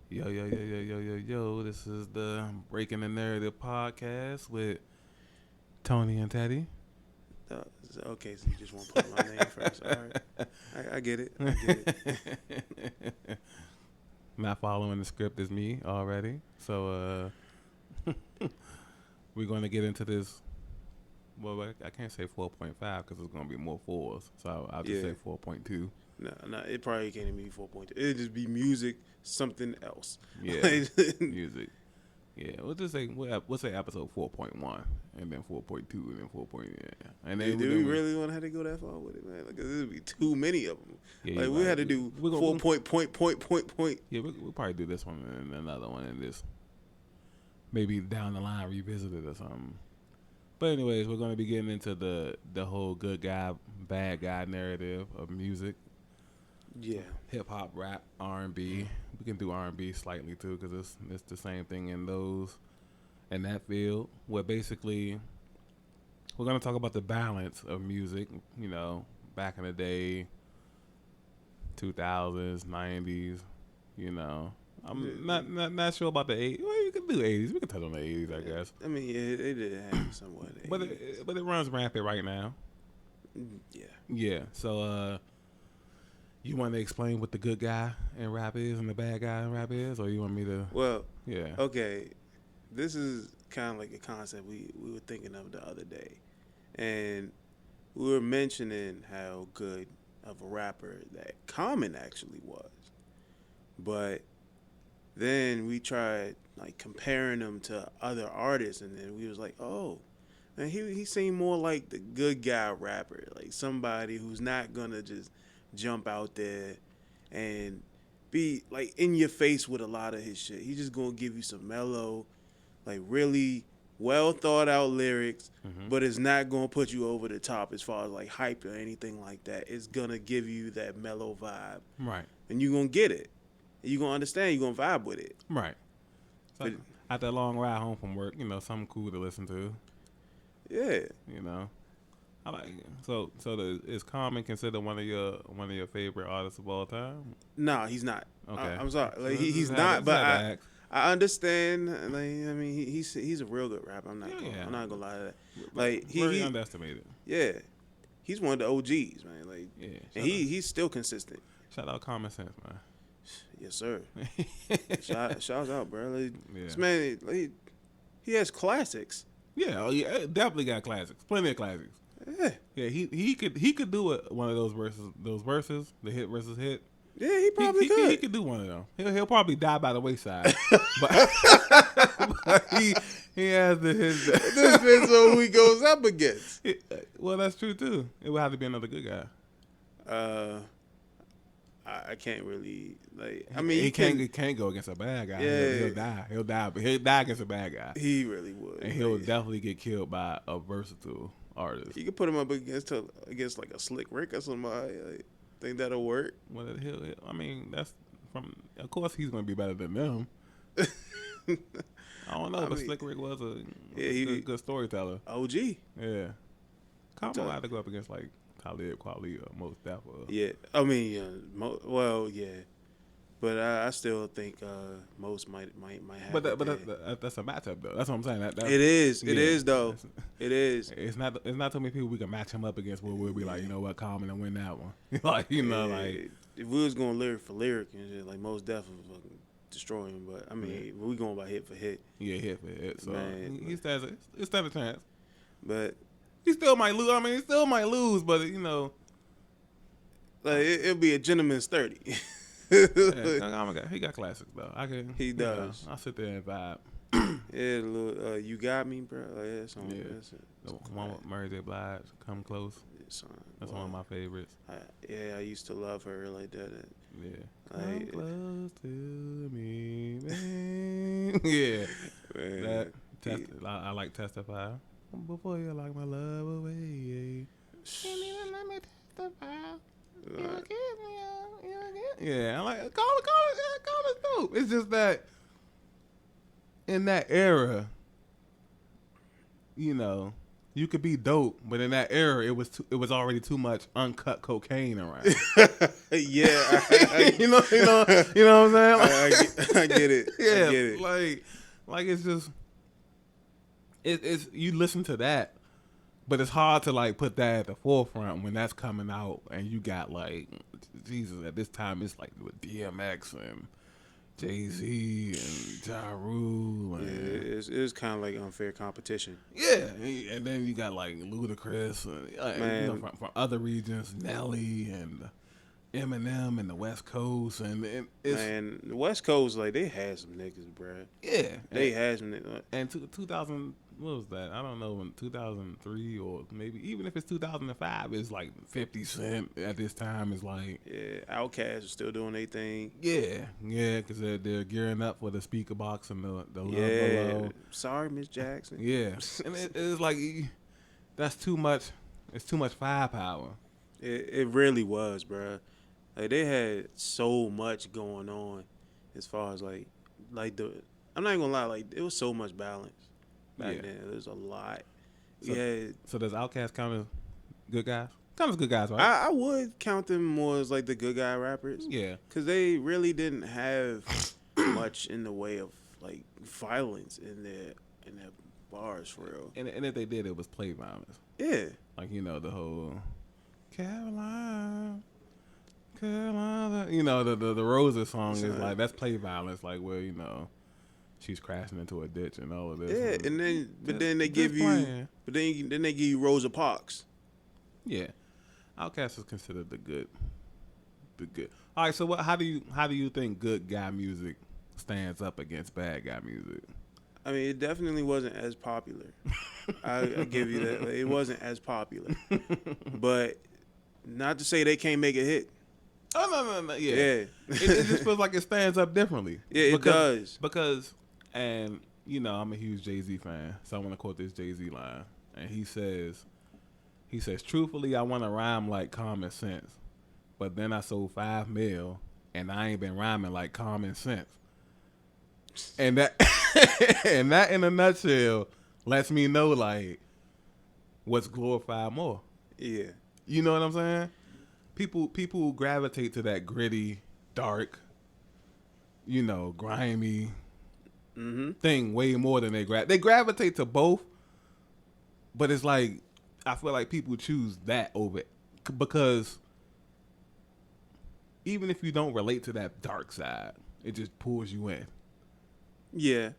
Yo. This is the Breaking the Narrative podcast with Tony and Teddy. Okay, so you just want to put my name first. All right. I get it. Not following the script is me already. So we're going to get into this. Well, I can't say 4.5 because it's going to be more fours. So I'll just say 4.2. No, it probably can't even be 4.2. It'll just be music, something else. Yeah, music. Yeah, we'll just say we'll say episode 4.1, and then 4.2, and then 4. And then do we really want to have to go that far with it, man? Like, this would be too many of them. Yeah, like we had to do point. Yeah, we'll probably do this one and another one, and this maybe down the line revisit it or something. But anyways, we're going to be getting into the whole good guy, bad guy narrative of music. Yeah, hip hop, rap, R&B. We can do R&B slightly too because it's the same thing in that field. Where basically we're gonna talk about the balance of music. You know, back in the day, 2000s, 90s. You know, I'm not sure about the 80s. Well, you can do 80s. We can touch on the 80s, I guess. I mean, yeah, it did happen somewhat. But it runs rampant right now. Yeah. Yeah. So you want to explain what the good guy in rap is and the bad guy in rap is, or you want me to? Well, yeah. Okay, this is kind of like a concept we were thinking of the other day, and we were mentioning how good of a rapper that Common actually was, but then we tried like comparing him to other artists, and then we was like, oh, man, he seemed more like the good guy rapper, like somebody who's not gonna just jump out there and be like in your face with a lot of his shit. He's just gonna give you some mellow, like really well thought out lyrics, but it's not gonna put you over the top as far as like hype or anything like that. It's gonna give you that mellow vibe, right? And you're gonna get it. You're gonna understand. You're gonna vibe with it, right? So after a long ride home from work, you know, something cool to listen to. Yeah, you know. I like so. Is Common considered one of your favorite artists of all time? No, he's not. Okay, I'm sorry. Like he's not. But I understand. Like I mean, he's a real good rapper. I'm not gonna lie to that. Like very underestimated. Yeah, he's one of the OGs, man. Like and he's still consistent. Shout out Common Sense, man. Yes, sir. Shouts out, bro. Like, this man, like, he has classics. Yeah, definitely got classics. Plenty of classics. Yeah, he could do one of those verses, the hit versus hit. Yeah, he probably could. He could do one of them. He'll probably die by the wayside, but he has his. This depends on who he goes up against. Well, that's true too. It would have to be another good guy. I can't really like. I mean, he can't go against a bad guy. Yeah, he'll die, but he'll die against a bad guy. He really would, and he'll definitely get killed by a versatile artist. You could put him up against like a Slick Rick or somebody. Like, think that'll work? Well, I mean, that's from. Of course, he's going to be better than them. I don't know, but Slick Rick was a good storyteller. OG. Yeah. Common had to go up against like Talib Kweli or Most Def. Yeah, I mean, well, yeah, but I still think Most might have. But that's a matchup though. That's what I'm saying. It is. It is though. It is. It's not too many people we can match him up against where we'll be like, you know what, Common and win that one. Like, you know, like if we was going lyric for lyric and shit, like Most Def would fucking destroy him. But I mean, we going by hit for hit. Yeah, hit for hit. So he stands a chance. But he still might lose. I mean, he still might lose, but you know, like it'll be a gentleman's 30. He got classics though. He does. I'll sit there and vibe. Yeah, little, you got me, bro. Like, that's the one with Mary J. Blige, Come Close. That's one of my favorites. I used to love her like that. Come close to me, man. Yeah, man. I like Testify. Before you lock my love away, can't even let me testify. Yeah, I'm like, call it dope. It's just that in that era, you know, you could be dope, but in that era, it was already too much uncut cocaine around. Yeah, you know what I'm saying? I get it. Yeah, I get it. like it's just it's you listen to that, but it's hard to like put that at the forefront when that's coming out, and you got like Jesus at this time it's like with DMX and Jay-Z and Ja Rule. And, it's kind of like unfair competition. yeah, and then you got like Ludacris and from other regions, Nelly and Eminem and the West Coast, and it's, Man, the West Coast, like, they had some niggas, bruh. yeah, They had some niggas. and 2000, what was that? I don't know, in 2003 or maybe even if it's 2005, it's like 50 Cent at this time is like, Yeah, Outkast is still doing their thing. yeah, because they're gearing up for the speaker box and the Love Yeah. Below. Sorry, Miss Jackson. Yeah, and it's like that's too much. It's too much firepower. It really was, bruh. Like, they had so much going on as far as, like the... I'm not even gonna lie, like, it was so much balance back then. There was a lot. So does Outkast count as good guys? Count as good guys, right? I would count them more as, like, the good guy rappers. Yeah. Because they really didn't have much in the way of, like, violence in their bars, for real. And if they did, it was play violence. Yeah. Like, the whole Carolina, the Rosa song is like, that's play violence, like where, she's crashing into a ditch and all of this. Yeah, and then then they just give you playing. but then they give you Rosa Parks. Yeah. Outkast is considered the good. All right, so how do you think good guy music stands up against bad guy music? I mean, it definitely wasn't as popular. I give you that. Like, it wasn't as popular. But not to say they can't make a hit. Oh, no. Yeah. Yeah. it just feels like it stands up differently. Yeah, it does. Because, and, I'm a huge Jay-Z fan, so I want to quote this Jay-Z line. And he says, truthfully, I want to rhyme like common sense. But then I sold 5 mil, and I ain't been rhyming like common sense. And that, and that in a nutshell lets me know, like, what's glorified more. Yeah. You know what I'm saying? People gravitate to that gritty, dark, grimy thing way more than they gravitate to both. But it's like, I feel like people choose that over it because even if you don't relate to that dark side, it just pulls you in. Yeah.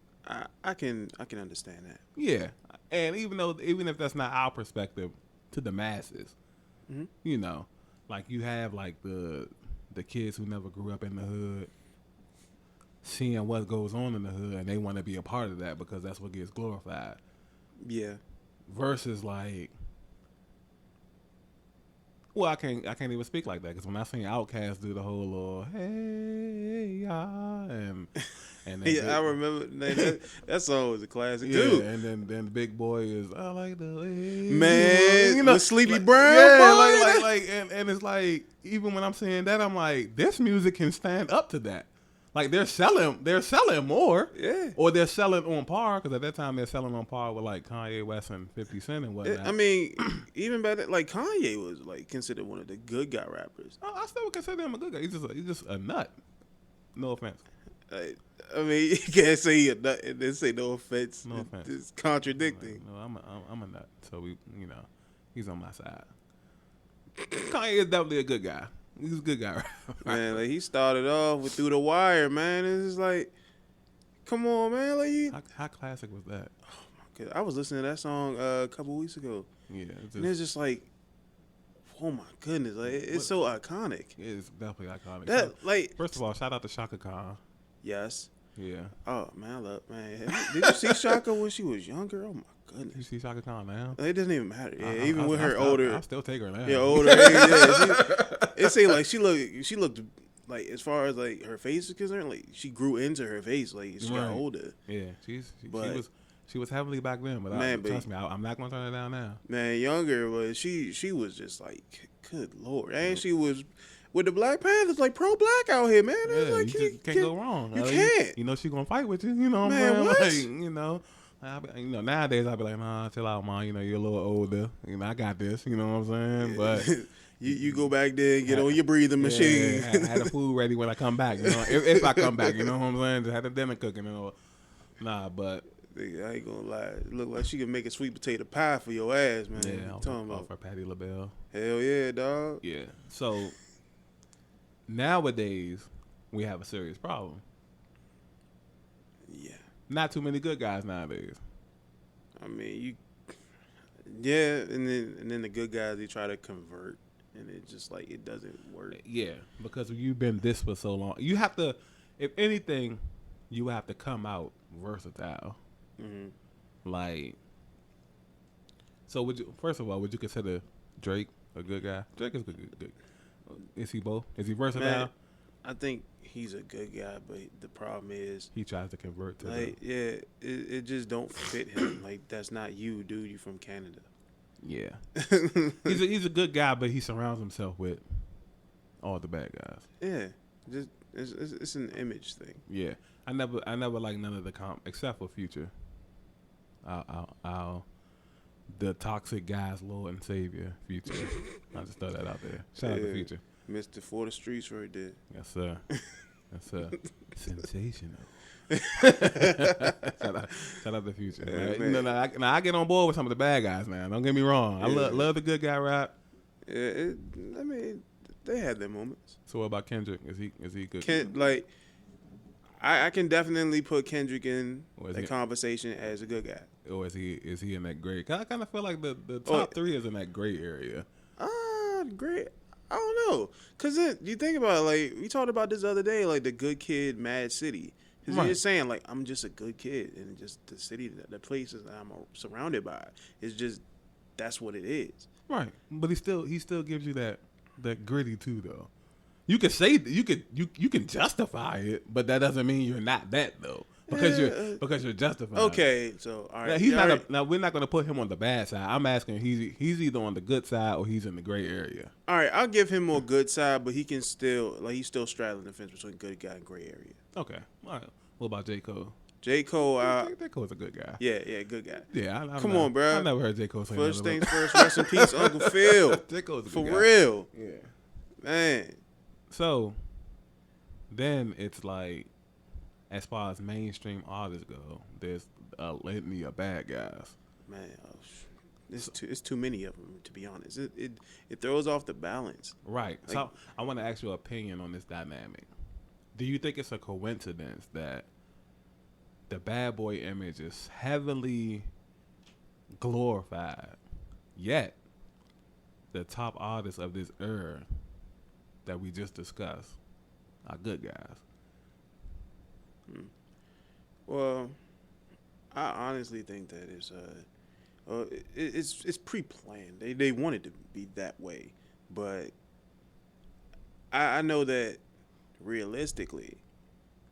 I can understand that. Yeah, and even if that's not our perspective to the masses, like you have like the kids who never grew up in the hood, seeing what goes on in the hood, and they want to be a part of that because that's what gets glorified. Yeah. Versus like, well, I can't even speak like that because when I seen Outkast do the whole little hey ya and Yeah, I remember that song was a classic yeah, too. and then the Big Boy is I like the way Man, with Sleepy like, Brown. yeah, boy. like and it's like even when I'm saying that I'm like this music can stand up to that. Like they're selling more, Yeah. or they're selling on par because at that time they're selling on par with like Kanye West and 50 Cent and whatnot. I mean, even better, like Kanye was like considered one of the good guy rappers. I still would consider him a good guy. He's just a nut. No offense. I mean, you can't say he a nut and then say no offense. No offense. It's contradicting. No, I'm a nut. So he's on my side. Kanye is definitely a good guy. He's a good guy. Man, like he started off with Through the Wire, man. It's just like, come on, man. Like How classic was that? I was listening to that song a couple weeks ago. Yeah, And it's just like, oh my goodness, like it's so iconic. It's definitely iconic. That like, First of all, shout out to Shaka Khan. yes. Yeah. Oh man, look, man. Did you see Shaka when she was younger? Oh my You goodness. see Shaka Khan now? It doesn't even matter. Yeah, even with her I older, still take her now. yeah, older age. Yeah, it seemed like she looked like as far as like her face is concerned, like she grew into her face like as she got Right. older. Yeah, But- she was heavily back then, but Man, but- trust me, I'm not gonna turn it down now. Man, younger, but she was just like, good lord, and she was with the Black Panthers, like pro black out here, man. It's Yeah, like you just can't go wrong. You can't. You know she gonna fight with you. You know, Man, man. what? Like, Nowadays I'll be like, nah, chill out, man. You're a little older. I got this. You know what I'm saying? But you go back there and get on your breathing machine. Had the food ready when I come back. If I come back, you know what I'm saying? Just had the dinner cooking. Nah, but I ain't gonna lie. It look like she can make a sweet potato pie for your ass, man. yeah, I'm talking about for Patti LaBelle. Hell yeah, dog. Yeah. So nowadays we have a serious problem. Yeah. Not too many good guys nowadays. I mean, and then the good guys, they try to convert, and it just like it doesn't work. Yeah, because you've been this for so long. You have to, if anything, you have to come out versatile. Mm-hmm. Like, so first of all, would you consider Drake a good guy? Drake is good. Is he both? Is he versatile? Man, I think he's a good guy, but the problem is he tries to convert to it just don't fit him. Like, that's not you, dude. You from Canada. Yeah. he's a good guy, but he surrounds himself with all the bad guys. Yeah, just it's an image thing. Yeah, I never liked none of the except for Future. The toxic guy's Lord and Savior, Future. I just throw that out there. Shout out to Future. Mr. For the Streets right there. Yes, sir. Yes, sir. Sensational. shout out to Future. Yeah, right? I get on board with some of the bad guys, man. Don't get me wrong. I love the good guy rap. Yeah, I mean, they had their moments. So what about Kendrick? Is he good? I can definitely put Kendrick in the conversation as a good guy. Or is he in that gray? I kind of feel like the top three is in that gray area. Great. I don't know, cause you think about it, like we talked about this the other day, like the good kid, Mad City. Cause you're saying like I'm just a good kid, and just the city, the places that I'm surrounded by, is just that's what it is. Right, but he still gives you that gritty too, though. You can say you can justify it, but that doesn't mean you're not that though. Because you're justifying. Okay, so all right. Now we're not going to put him on the bad side. I'm asking he's either on the good side or he's in the gray area. All right, I'll give him more good side, but he can still he's still straddling the fence between good guy and gray area. Okay, all right. What about J. Cole? J. Cole, J. Cole's a good guy. Yeah, good guy. Yeah, come on, bro. I never heard J. Cole say first things first. Rest in peace, Uncle Phil. J. Cole's a for good guy. real. Yeah, man. So then it's like, as far as mainstream artists go, there's a litany of bad guys. Man, it's too many of them, to be honest. It throws off the balance. Right. Like, so I want to ask your opinion on this dynamic. Do you think it's a coincidence that the bad boy image is heavily glorified, yet the top artists of this era that we just discussed are good guys? Well, I honestly think that it's pre-planned. They want it to be that way, but I know that realistically,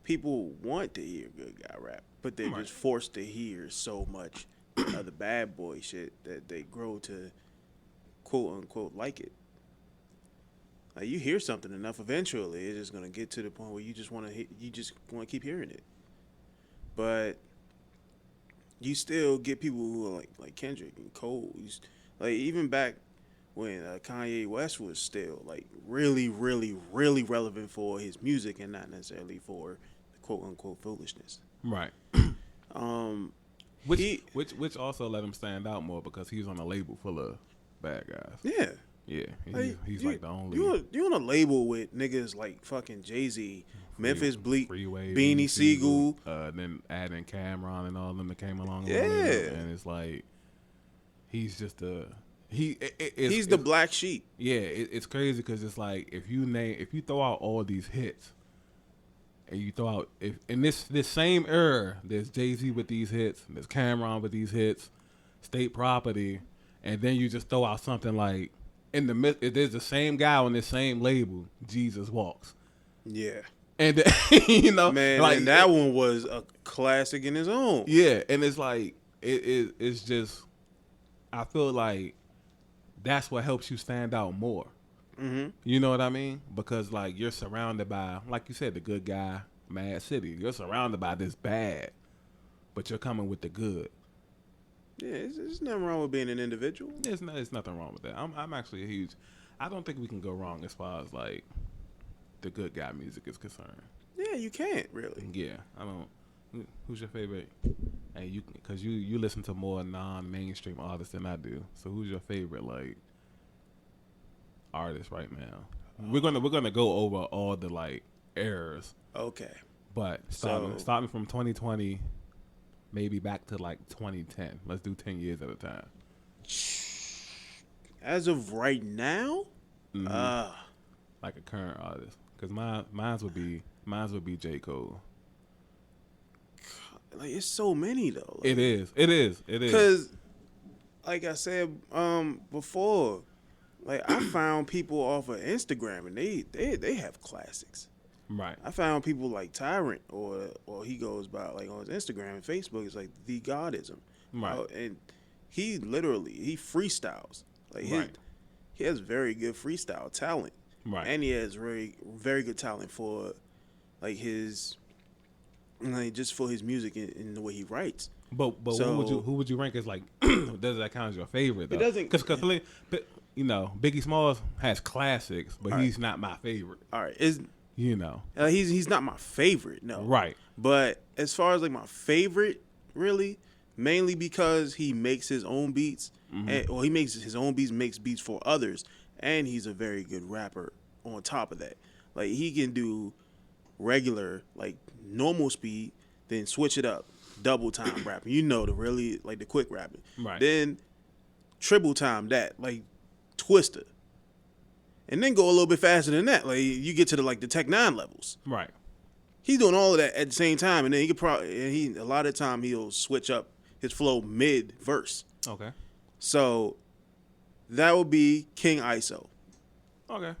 people want to hear good guy rap, but they're just forced to hear so much of the bad boy shit that they grow to quote unquote like it. Like, you hear something enough, eventually it's just gonna get to the point where you just want to keep hearing it. But you still get people who are like Kendrick and Cole. Like, even back when Kanye West was still like really, really, really relevant for his music and not necessarily for the quote unquote foolishness. Right. Which also let him stand out more because he's on a label full of bad guys. Yeah. Yeah, he's like the only. You on a label with niggas like fucking Jay-Z, Memphis Bleak, Freeway, Beanie Siegel, then adding Cameron and all of them that came along. Yeah, and it's like he's just he's the black sheep. Yeah, it's crazy because it's like if you throw out all these hits, and you throw out in this same era, there's Jay-Z with these hits, there's Cameron with these hits, State Property, and then you just throw out something like. In the midst, there's the same guy on this same label, Jesus Walks. Yeah, and man, like and that one was a classic in his own. Yeah, and it's like it's just, I feel like that's what helps you stand out more. Mm-hmm. You know what I mean? Because like you're surrounded by, like you said, the good guy, Mad City. You're surrounded by this bad, but you're coming with the good. Yeah, there's nothing wrong with being an individual. There's nothing wrong with that. I'm actually a huge. I don't think we can go wrong as far as like the good guy music is concerned. Yeah, you can't really. Yeah, I don't. Who's your favorite? And you, because you listen to more non-mainstream artists than I do. So who's your favorite like artist right now? We're gonna go over all the like eras, Okay. but starting from 2020, maybe back to like 2010. Let's do 10 years at a time. As of right now, Like a current artist, because mine would be J. Cole. like it's so many though. Like, It is. Because, like I said before, like I found people off of Instagram and they have classics. Right. I found people like Tyrant or he goes by like on his Instagram and Facebook. It's like The Godism. Right. And he freestyles. Like Right. he has very good freestyle talent. Right. And he has very very good talent for like his like just for his music and the way he writes. But So- who would you rank as like does that count as your favorite? Though? It doesn't- because you know Biggie Smalls has classics, but All right. he's not my favorite. All right, You know. he's not my favorite, no. Right. But as far as like my favorite, really, mainly because he makes his own beats, or he makes his own beats, makes beats for others, and he's a very good rapper. On top of that, like he can do regular, like normal speed, then switch it up, double time rapping. You know, the really like the quick rapping. Right. Then triple time that, like Twister, and then go a little bit faster than that. Like you get to the Tech 9 levels. Right. He's doing all of that at the same time, and then he could probably a lot of the time he'll switch up his flow mid verse. Okay. So that would be King ISO, Okay.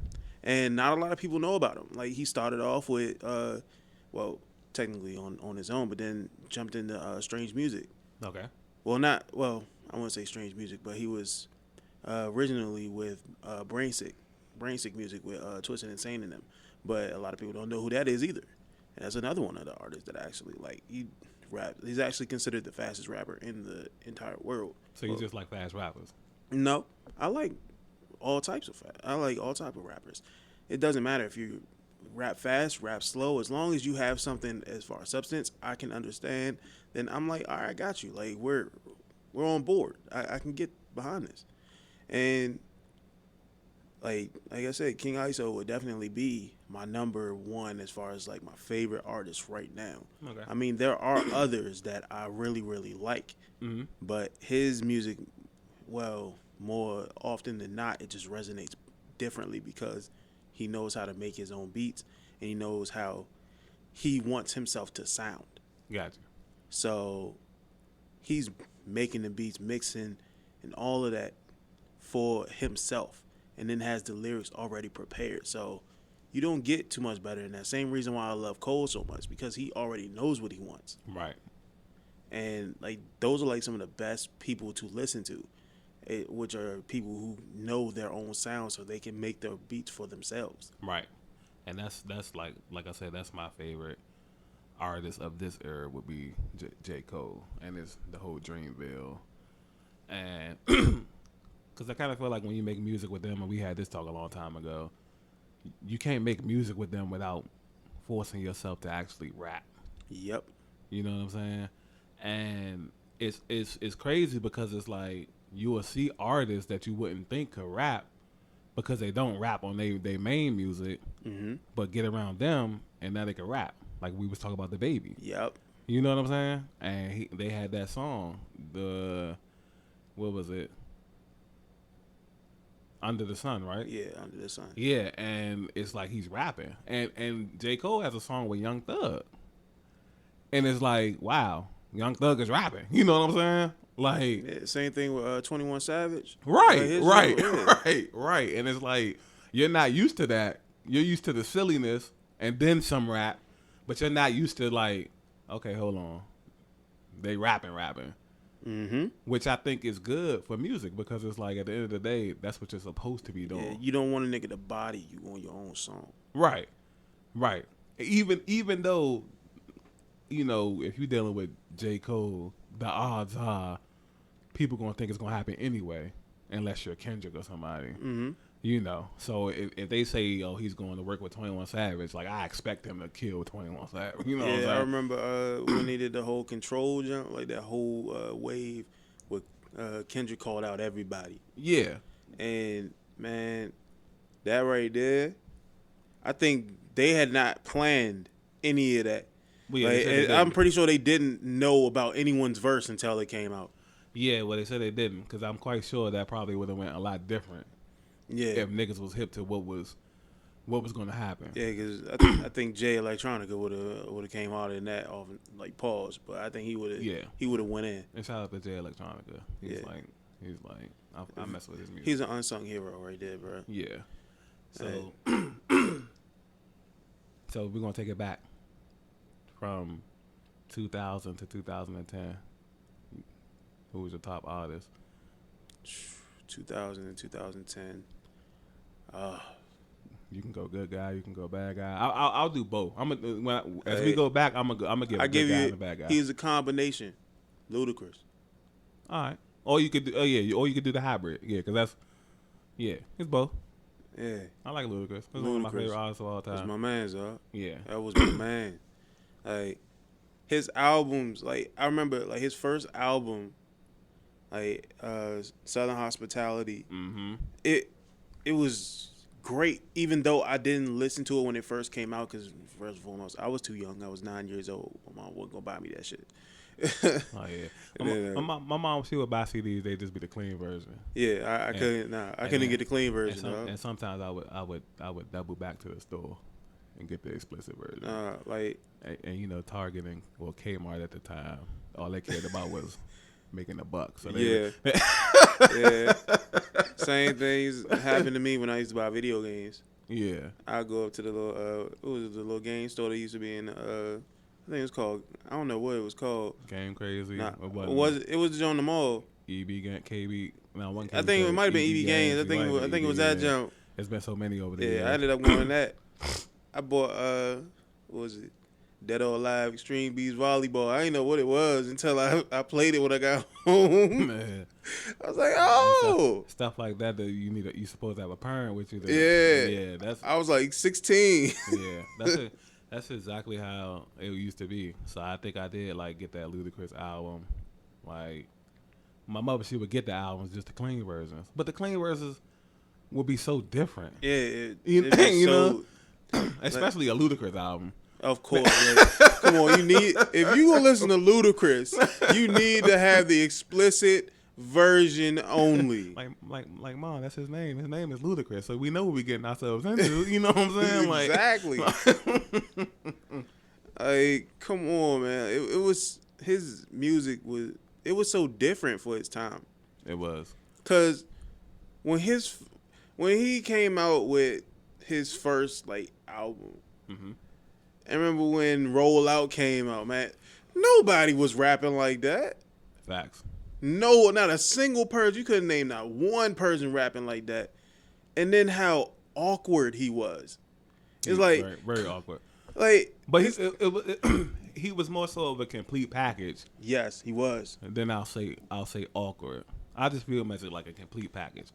and not a lot of people know about him. Like he started off with, well, technically on his own, but then jumped into Strange Music. Okay. Well, I wouldn't say Strange Music, but he was originally with Brain Sick Music with Twisted Insane in them. But a lot of people don't know who that is either. And that's another one of the artists that actually he's actually considered the fastest rapper in the entire world. So you just like fast rappers? No, I like all types of rappers. It doesn't matter if you rap fast, rap slow, as long as you have something as far as substance I can understand, then I'm like, all right, I got you. Like we're on board. I can get behind this. And like I said, King ISO would definitely be my number one as far as like my favorite artist right now. Okay. I mean, there are others that I really, really like, but his music, well, more often than not, it just resonates differently because he knows how to make his own beats and he knows how he wants himself to sound. Gotcha. So he's making the beats, mixing, and all of that for himself, and then has the lyrics already prepared. So you don't get too much better than that. Same reason why I love Cole so much, because he already knows what he wants. Right. And like those are like some of the best people to listen to, which are people who know their own sound so they can make their beats for themselves. Right. And that's like I said, that's my favorite artist of this era would be J. Cole, and it's the whole Dreamville. And because I kind of feel like when you make music with them, and we had this talk a long time ago, you can't make music with them without forcing yourself to actually rap. Yep. You know what I'm saying? And it's crazy because it's like you will see artists that you wouldn't think could rap because they don't rap on their main music, but get around them and now they can rap. Like we was talking about the Baby. Yep. You know what I'm saying? And they had that song, what was it? Under the Sun, right? Yeah, Under the Sun. Yeah, and it's like he's rapping. And J. Cole has a song with Young Thug. And it's like, wow, Young Thug is rapping. You know what I'm saying? Like, Yeah, same thing with 21 Savage. right. Yeah. Right. And it's like, you're not used to that. You're used to the silliness and then some rap, but you're not used to like, okay, hold on. They rapping. Which I think is good for music because it's like at the end of the day, that's what you're supposed to be doing. Yeah, you don't want a nigga to body you on your own song. Right. Even though you know, if you're dealing with J. Cole, the odds are people gonna think it's gonna happen anyway, unless you're Kendrick or somebody. Mm-hmm. You know, so if they say, oh, he's going to work with 21 Savage, like, I expect him to kill 21 Savage. You know what I'm Yeah, saying? I remember when they did the whole Control jump, like that whole wave, with Kendrick called out everybody. Yeah. And man, that right there, I think they had not planned any of that. Well, yeah, Like, they said they and I'm didn't. pretty sure they didn't know about anyone's verse until it came out. Yeah, well, they said they didn't, because I'm quite sure that probably would have went a lot different Yeah, if niggas was hip to what was going to happen. yeah, because I think Jay Electronica would have came harder than that off like pause, but I think he would have went in. And shout out to Jay Electronica. He's Yeah. like, I mess with his music. He's an unsung hero right there, bro. Yeah. So, so we're gonna take it back from 2000 to 2010. Who was your top artist? 2000 and 2010. You can go good guy. You can go bad guy. I'll do both. As we Hey, go back, I'm gonna give I a good give guy you. and a bad guy. He's a combination. Ludacris. All right. Or you could do. Or you could do the hybrid. Yeah, because that's. Yeah, it's both. Yeah, I like Ludacris. He's one of my Ludacris. favorite artists of all that's time. my man's, dog. Yeah. That was my man. Like his albums, like I remember, like his first album, like Southern Hospitality. Mm-hmm. It was great, even though I didn't listen to it when it first came out. Because first and foremost, I was too young. I was 9 years old. My mom wasn't gonna buy me that shit. Oh yeah. My mom, she would buy CDs. They just be the clean version. Yeah, I couldn't. Nah, I couldn't get the clean version. And sometimes I would double back to the store and get the explicit version. Like And you know, Target and Kmart at the time, all they cared about was making a buck. So they yeah. Same things happened to me when I used to buy video games. yeah. I go up to the little what was it, the little game store that used to be in I think it was called, I don't know what it was called. Game Crazy. Nah, or what? it was on the mall. EB KB. No, one. I think it might have been EB Games. I think it was that jump. There's been so many over there. Yeah, I ended up going to that. I bought what was it? Dead or Alive Extreme Beats Volleyball. I didn't know what it was until I played it when I got home. Man. I was like, oh, Stuff like that you supposed to have a parent with you. yeah. That's I was like 16. yeah. That's exactly how it used to be. So I think I did like get that Ludacris album. Like my mother, she would get the albums, just the clean versions, but the clean versions would be so different. Yeah, You know, especially a Ludacris album. of course. Like, come on, if you gonna listen to Ludacris, you need to have the explicit version only. Like, Mom, that's his name. His name is Ludacris, so we know what we're getting ourselves into. You know what I'm saying? Like, exactly. Like, come on, man. It was his music was so different for its time. It was. Cause when he came out with his first like album, Mm-hmm. I remember when Roll Out came out, man. Nobody was rapping like that. Facts. No, not a single person. You couldn't name not one person rapping like that. And then how awkward he was. It's like very, very awkward. like, But he was more so of a complete package. yes, he was. And then I'll say awkward. I just view him as like a complete package.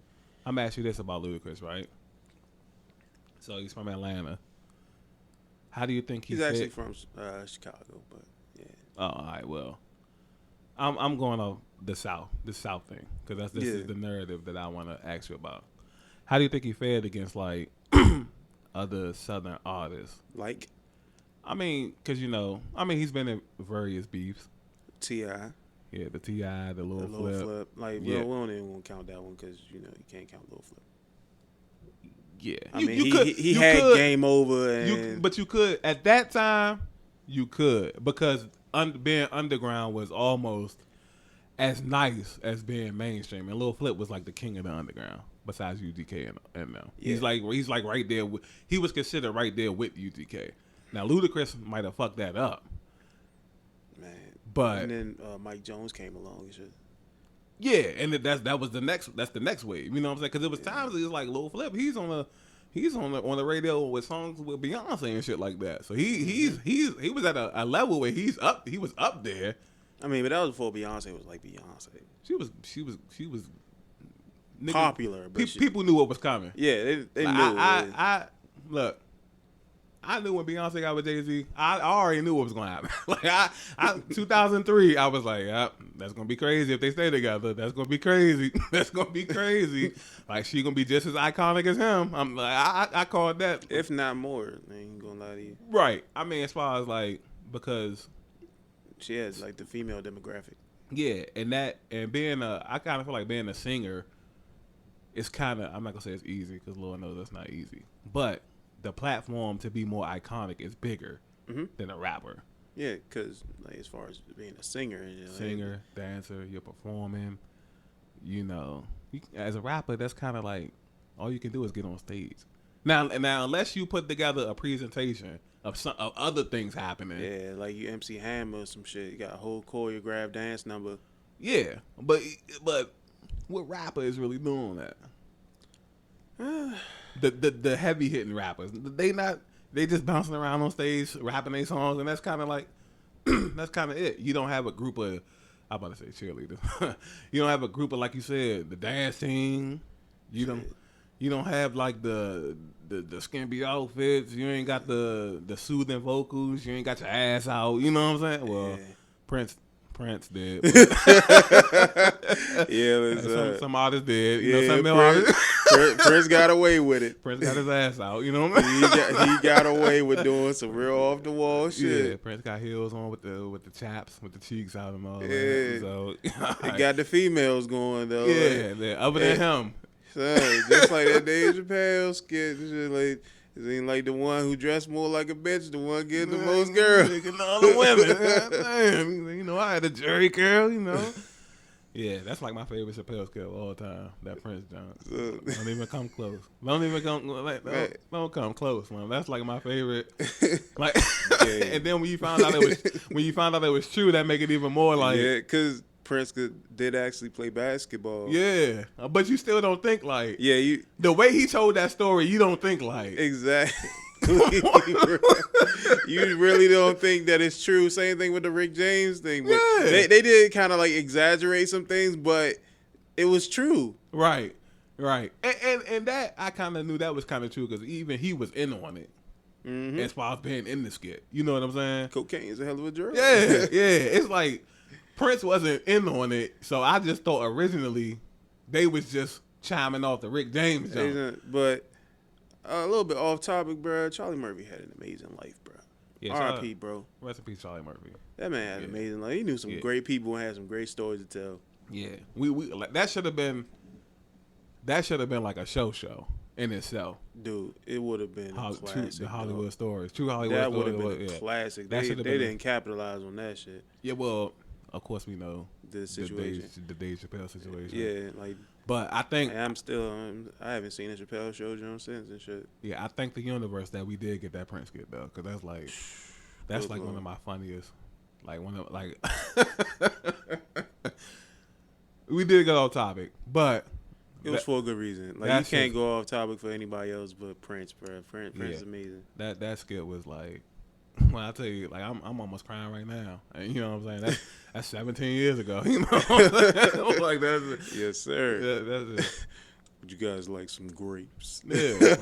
I'm gonna ask you this about Ludacris, right? So he's from Atlanta. How do you think He's actually from Chicago, but yeah. Oh, all right. Well, I'm going off the South thing, because this is the narrative that I want to ask you about. How do you think he fared against like other Southern artists? Like I mean, because he's been in various beefs. T.I. Yeah, the T.I., the Lil Flip. Like, we don't even want to count that one because, you can't count Lil Flip. Yeah. I mean, he had Game Over. And But you could, at that time, you could. Because being underground was almost as nice as being mainstream. And Lil Flip was like the king of the underground, besides UGK and them. Yeah. He's like right there. He was considered right there with UGK. Now, Ludacris might have fucked that up. Man. But and then Mike Jones came along and shit. yeah, and that's the next wave. You know what I'm saying? Because it was times it was like Lil Flip, he's on he's on the radio with songs with Beyonce and shit like that. So he was at a level where he was up there. I mean, but that was before Beyonce was like Beyonce. She was nigga, Popular, but people knew what was coming. Yeah, they Like, knew. I look. I knew when Beyonce got with Jay-Z, I already knew what was going to happen. Like, I 2003, I was like, yep, that's going to be crazy if they stay together. That's going to be crazy. That's going to be crazy. Like, she going to be just as iconic as him. I'm like, I called that. If not more, I ain't gonna lie to you. Right. I mean, as far as, like, because. She has, like, the female demographic. Yeah, and being I kind of feel like being a singer, it's kind of, I'm not going to say it's easy, because Lord knows that's not easy. But the platform to be more iconic is bigger than a rapper. Yeah, because like as far as being a singer, Singer, dancer, you're performing. You know, as a rapper, that's kind of like all you can do is get on stage. Now, unless you put together a presentation of other things happening. Yeah, like you MC Hammer or some shit. You got a whole choreographed dance number. Yeah, but what rapper is really doing that? The heavy hitting rappers, they just bouncing around on stage rapping their songs, and that's kind of like that's kind of it. You don't have a group of, I'm about to say cheerleaders. You don't have a group of, like you said, the dance team. You don't have like the skimpy outfits. You ain't got the soothing vocals. You ain't got your ass out. You know what I'm saying? Well, yeah. Prince did. Yeah, some artists did. You yeah, know, some artists. Prince got away with it. Prince got his ass out. You know what I mean? He got away with doing some real off the wall shit. Yeah, Prince got heels on with the chaps, with the cheeks out and all yeah. that. So he got the females going though. Yeah, like, other than him. Son, just like that Dave Chappelle skit, shit, like it ain't like the one who dressed more like a bitch, the one getting the most girls. Getting all the women. Damn, you know, I had a jury girl, you know. Yeah, that's like my favorite Chappelle skit of all time. That Prince John. Don't even come close. Don't come close, man. That's like my favorite. Like, yeah. And then when you found out it was true, that make it even more like. Yeah, because Prince did actually play basketball. Yeah, but you still don't think like. Yeah, the way he told that story, you don't think like. Exactly. You really don't think that it's true. Same thing with the Rick James thing. But yeah. They did kind of like exaggerate some things, but it was true. Right. And that I kind of knew that was kind of true because even he was in on it. Mm-hmm. As far as being in the skit. You know what I'm saying? Cocaine is a hell of a drug. Yeah. It's like Prince wasn't in on it, so I just thought originally they was just chiming off the Rick James joke. But a little bit off topic, bro. Charlie Murphy had an amazing life, bro. Yeah, R.I.P., bro. Rest in peace, Charlie Murphy. That man had an amazing life. He knew some great people and had some great stories to tell. Yeah, we like that should have been like a show in itself. Dude, it would have been classic. The Hollywood stories, true Hollywood that stories. That would have been a classic. They didn't capitalize on that shit. Yeah, well, of course we know the situation, the Dave Chappelle situation. Yeah, like. But I think I haven't seen a Chappelle show since and shit. Yeah, I thank the universe that we did get that Prince skit though, because that's like one of my funniest. Like one of we did get off topic, but it was for a good reason. Like you can't go off topic for anybody else but Prince, bro. Prince is amazing. That skit was like. Well, I tell you, like I'm almost crying right now. And you know what I'm saying? That's 17 years ago. You know, like that's yes, sir. That's Would you guys like some grapes? Yeah, yeah.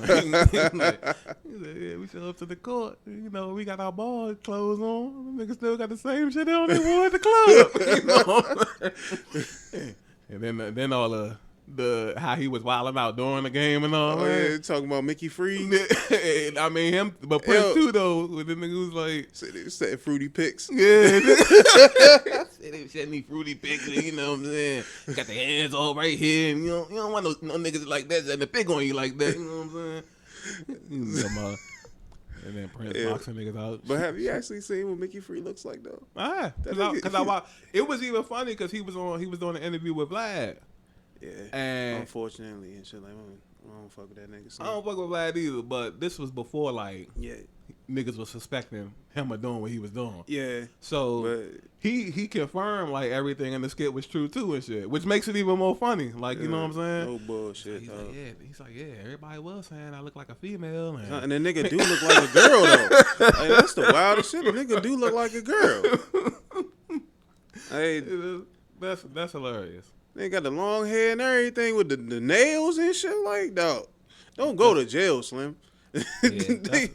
We show up to the court. You know, we got our ball clothes on. Niggas still got the same shit on they wore at the club. You know? And then all the how he was wilding out during the game and all. Oh yeah, talking about Mickey Free. I mean him, but Prince too though. With the nigga who's like, they was setting fruity picks. Yeah, they was setting me fruity picks. You know what I'm saying? Got the hands all right here. And you don't want no niggas like that setting the pick on you like that. You know what I'm saying? And then Prince boxing niggas out. But have you actually seen what Mickey Free looks like though? Because I it was even funny because he was doing an interview with Vlad. Yeah, and unfortunately and shit like I don't fuck with that nigga. I don't fuck with Vlad either, but this was before like niggas was suspecting him of doing what he was doing. Yeah. So But he confirmed like everything in the skit was true too and shit, which makes it even more funny. Like you know what I'm saying? No bullshit. He's like, yeah. He's like, yeah. Everybody was saying I look like a female, And the nigga do look like a girl though. Like, that's the wildest shit. The nigga do look like a girl. Hey, that's hilarious. they got the long hair and everything with the nails and shit. Like, dog, don't go to jail, Slim. Yeah,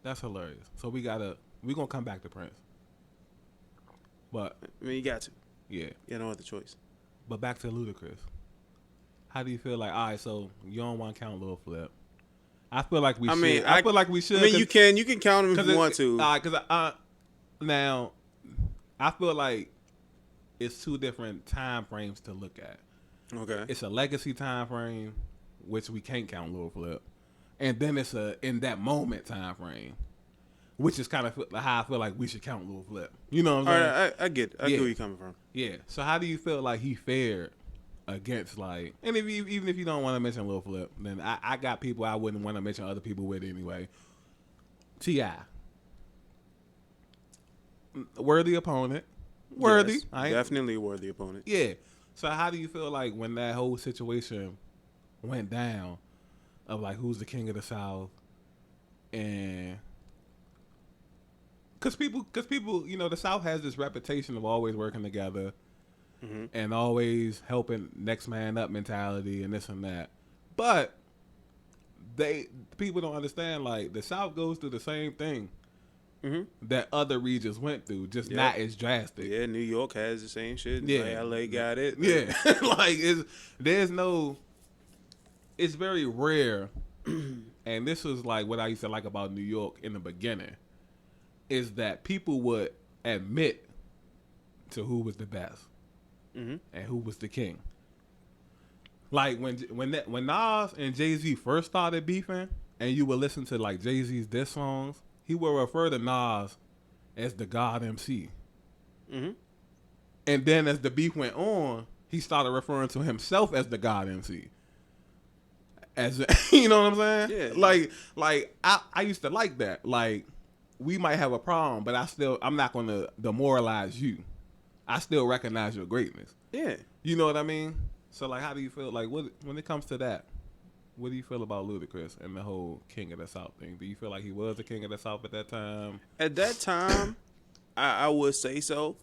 that's hilarious. So we gonna come back to Prince, but I mean, you got to. yeah. You don't have the choice. But back to Ludacris. How do you feel like? All right, so you don't want to count Lil Flip. I feel like we should. I feel like we should. I mean, you can count them if you want to. Because now, I feel like it's two different time frames to look at. Okay. It's a legacy time frame, which we can't count Lil Flip, and then it's a in that moment time frame, which is kind of how I feel like we should count Lil Flip. You know what I'm saying? All right, I get where you're coming from. Yeah. So how do you feel like he fared against like, and even if you don't want to mention Lil Flip, then I got people I wouldn't want to mention other people with anyway. T.I. Worthy opponent. Worthy. Yes, Right? definitely a worthy opponent. Yeah. So how do you feel like when that whole situation went down of like who's the king of the South and because people, you know, the South has this reputation of always working together and always helping next man up mentality and this and that. But people don't understand, like, the South goes through the same thing that other regions went through, just not as drastic. Yeah, New York has the same shit. Yeah. Like, LA got it. Yeah. Like, it's very rare. And this was like what I used to like about New York in the beginning, is that people would admit to who was the best and who was the king. Like when Nas and Jay-Z first started beefing, and you would listen to like Jay-Z's diss songs, he would refer to Nas as the God MC. And then as the beef went on, he started referring to himself as the God MC. As you know what I'm saying? Yeah. Like I used to like that. Like, we might have a problem, but I'm not going to demoralize you. I still recognize your greatness. Yeah. You know what I mean? So, like, how do you feel? Like, when it comes to that, what do you feel about Ludacris and the whole King of the South thing? Do you feel like he was the King of the South at that time? At that time, I would say so,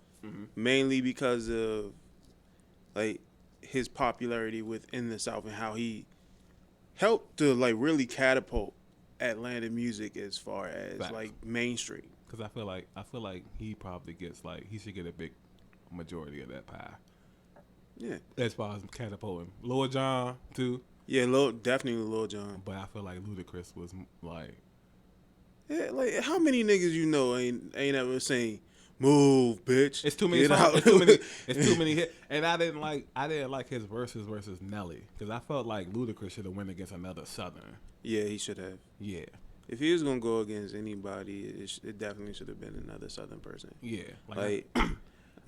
mainly because of like his popularity within the South and how he helped to like really catapult Atlanta music as far as Facts. like mainstream. Because I feel like he probably gets like he should get a big majority of that pie. Yeah. As far as catapulting, Lil Jon too. Yeah, definitely Lil Jon. But I feel like Ludacris was like, Yeah, like how many niggas you know ain't ever saying "Move, bitch"? it's too many Get songs, out. it's too many hits. And I didn't like his verses Nelly, because I felt like Ludacris should have went against another Southern. Yeah, he should have. Yeah. If he was gonna go against anybody, it definitely should have been another Southern person. Yeah. Like,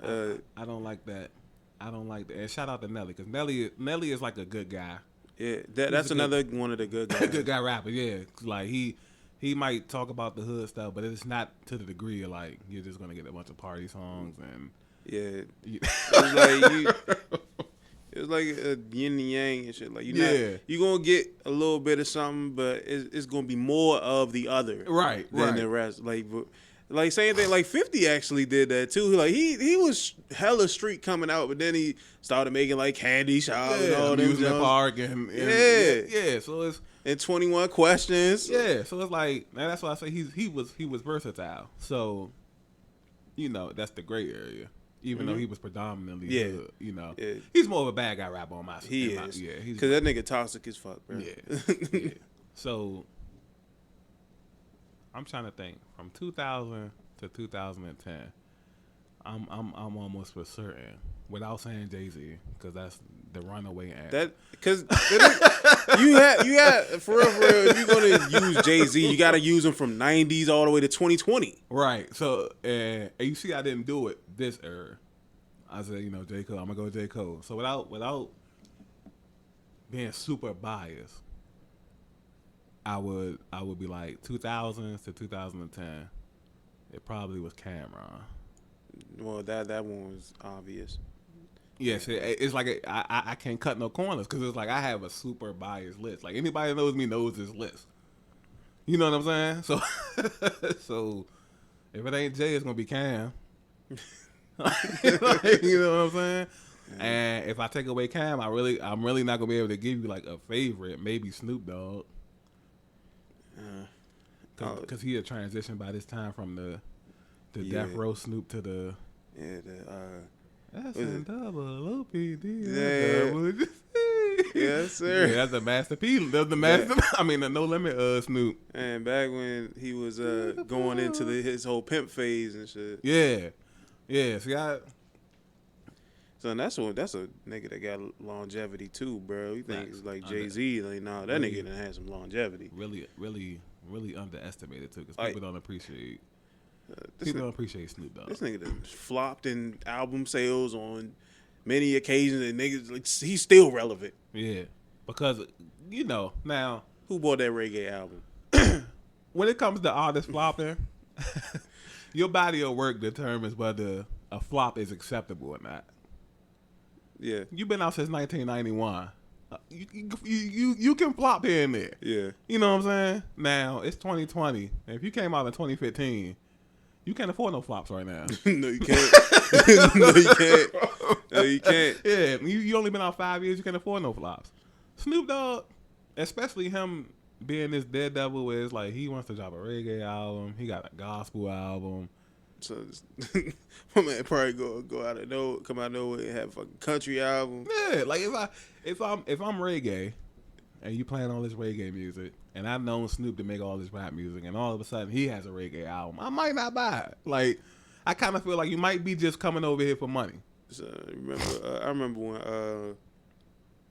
I don't like that. I don't like that. And shout out to Nelly, because Nelly is like a good guy. yeah, that's another one of the good guys. Good guy rapper, yeah. Like he might talk about the hood stuff, but it's not to the degree of like you're just gonna get a bunch of party songs and Yeah, it was like a yin and yang and shit. Like you gonna get a little bit of something, but it's gonna be more of the other, right than the rest. Like same thing. Like 50 actually did that too. Like he was hella street coming out, but then he started making like Candy Shop and all them Amusement jumps. Park and yeah. So it's And 21 Questions. yeah. So it's like, man, that's why I say he was versatile. So you know that's the gray area. Even though he was predominantly hood, you know, he's more of a bad guy rapper on my side. He is. Yeah, he's because that nigga toxic as fuck, bro. yeah. So I'm trying to think from 2000 to 2010. I'm almost for certain, without saying Jay-Z, because that's the runaway anthem. That because you had for real. If you're gonna use Jay-Z, you gotta use him from '90s all the way to 2020. Right. So and you see, I didn't do it this era. I said, you know, J. Cole. I'm gonna go with J. Cole. So without being super biased, I would be like 2000s to 2010. It probably was Cameron. Well, that one was obvious. Yes, it's like I can't cut no corners because it's like I have a super biased list. Like anybody that knows me knows this list. You know what I'm saying? So, so if it ain't Jay, it's gonna be Cam. You know what I'm saying? Yeah. And if I take away Cam, I'm really not gonna be able to give you like a favorite. Maybe Snoop Dogg, because he had transitioned by this time from the Death Row Snoop to the S&OPD. Yes, sir. Yeah, that's the Master P. That's the Master. Yeah. I mean, the No Limit Snoop. And back when he was going into his whole pimp phase and shit. Yeah. See, so that's a nigga that got longevity too, bro. You think it's like Jay-Z? Like, nah, that nigga done had some longevity. Really underestimated too, because people don't appreciate. People don't appreciate Snoop Dogg. This nigga done flopped in album sales on many occasions, and niggas like he's still relevant. Yeah, because now who bought that reggae album? When it comes to artists flopping, your body of work determines whether a flop is acceptable or not. Yeah, you've been out since 1991. You can flop here and there. Yeah, you know what I'm saying. Now it's 2020. And if you came out in 2015. You can't afford no flops right now. No, you can't. No, you can't. Yeah, you only been out 5 years. You can't afford no flops. Snoop Dogg, especially him being this daredevil, where it's like he wants to drop a reggae album. He got a gospel album. So my man probably go out of nowhere, come out of nowhere, and have a fucking country album. Yeah, like if I'm reggae, and you playing all this reggae music. And I've known Snoop to make all this rap music, and all of a sudden he has a reggae album. I might not buy it. Like, I kind of feel like you might be just coming over here for money. So, I remember when who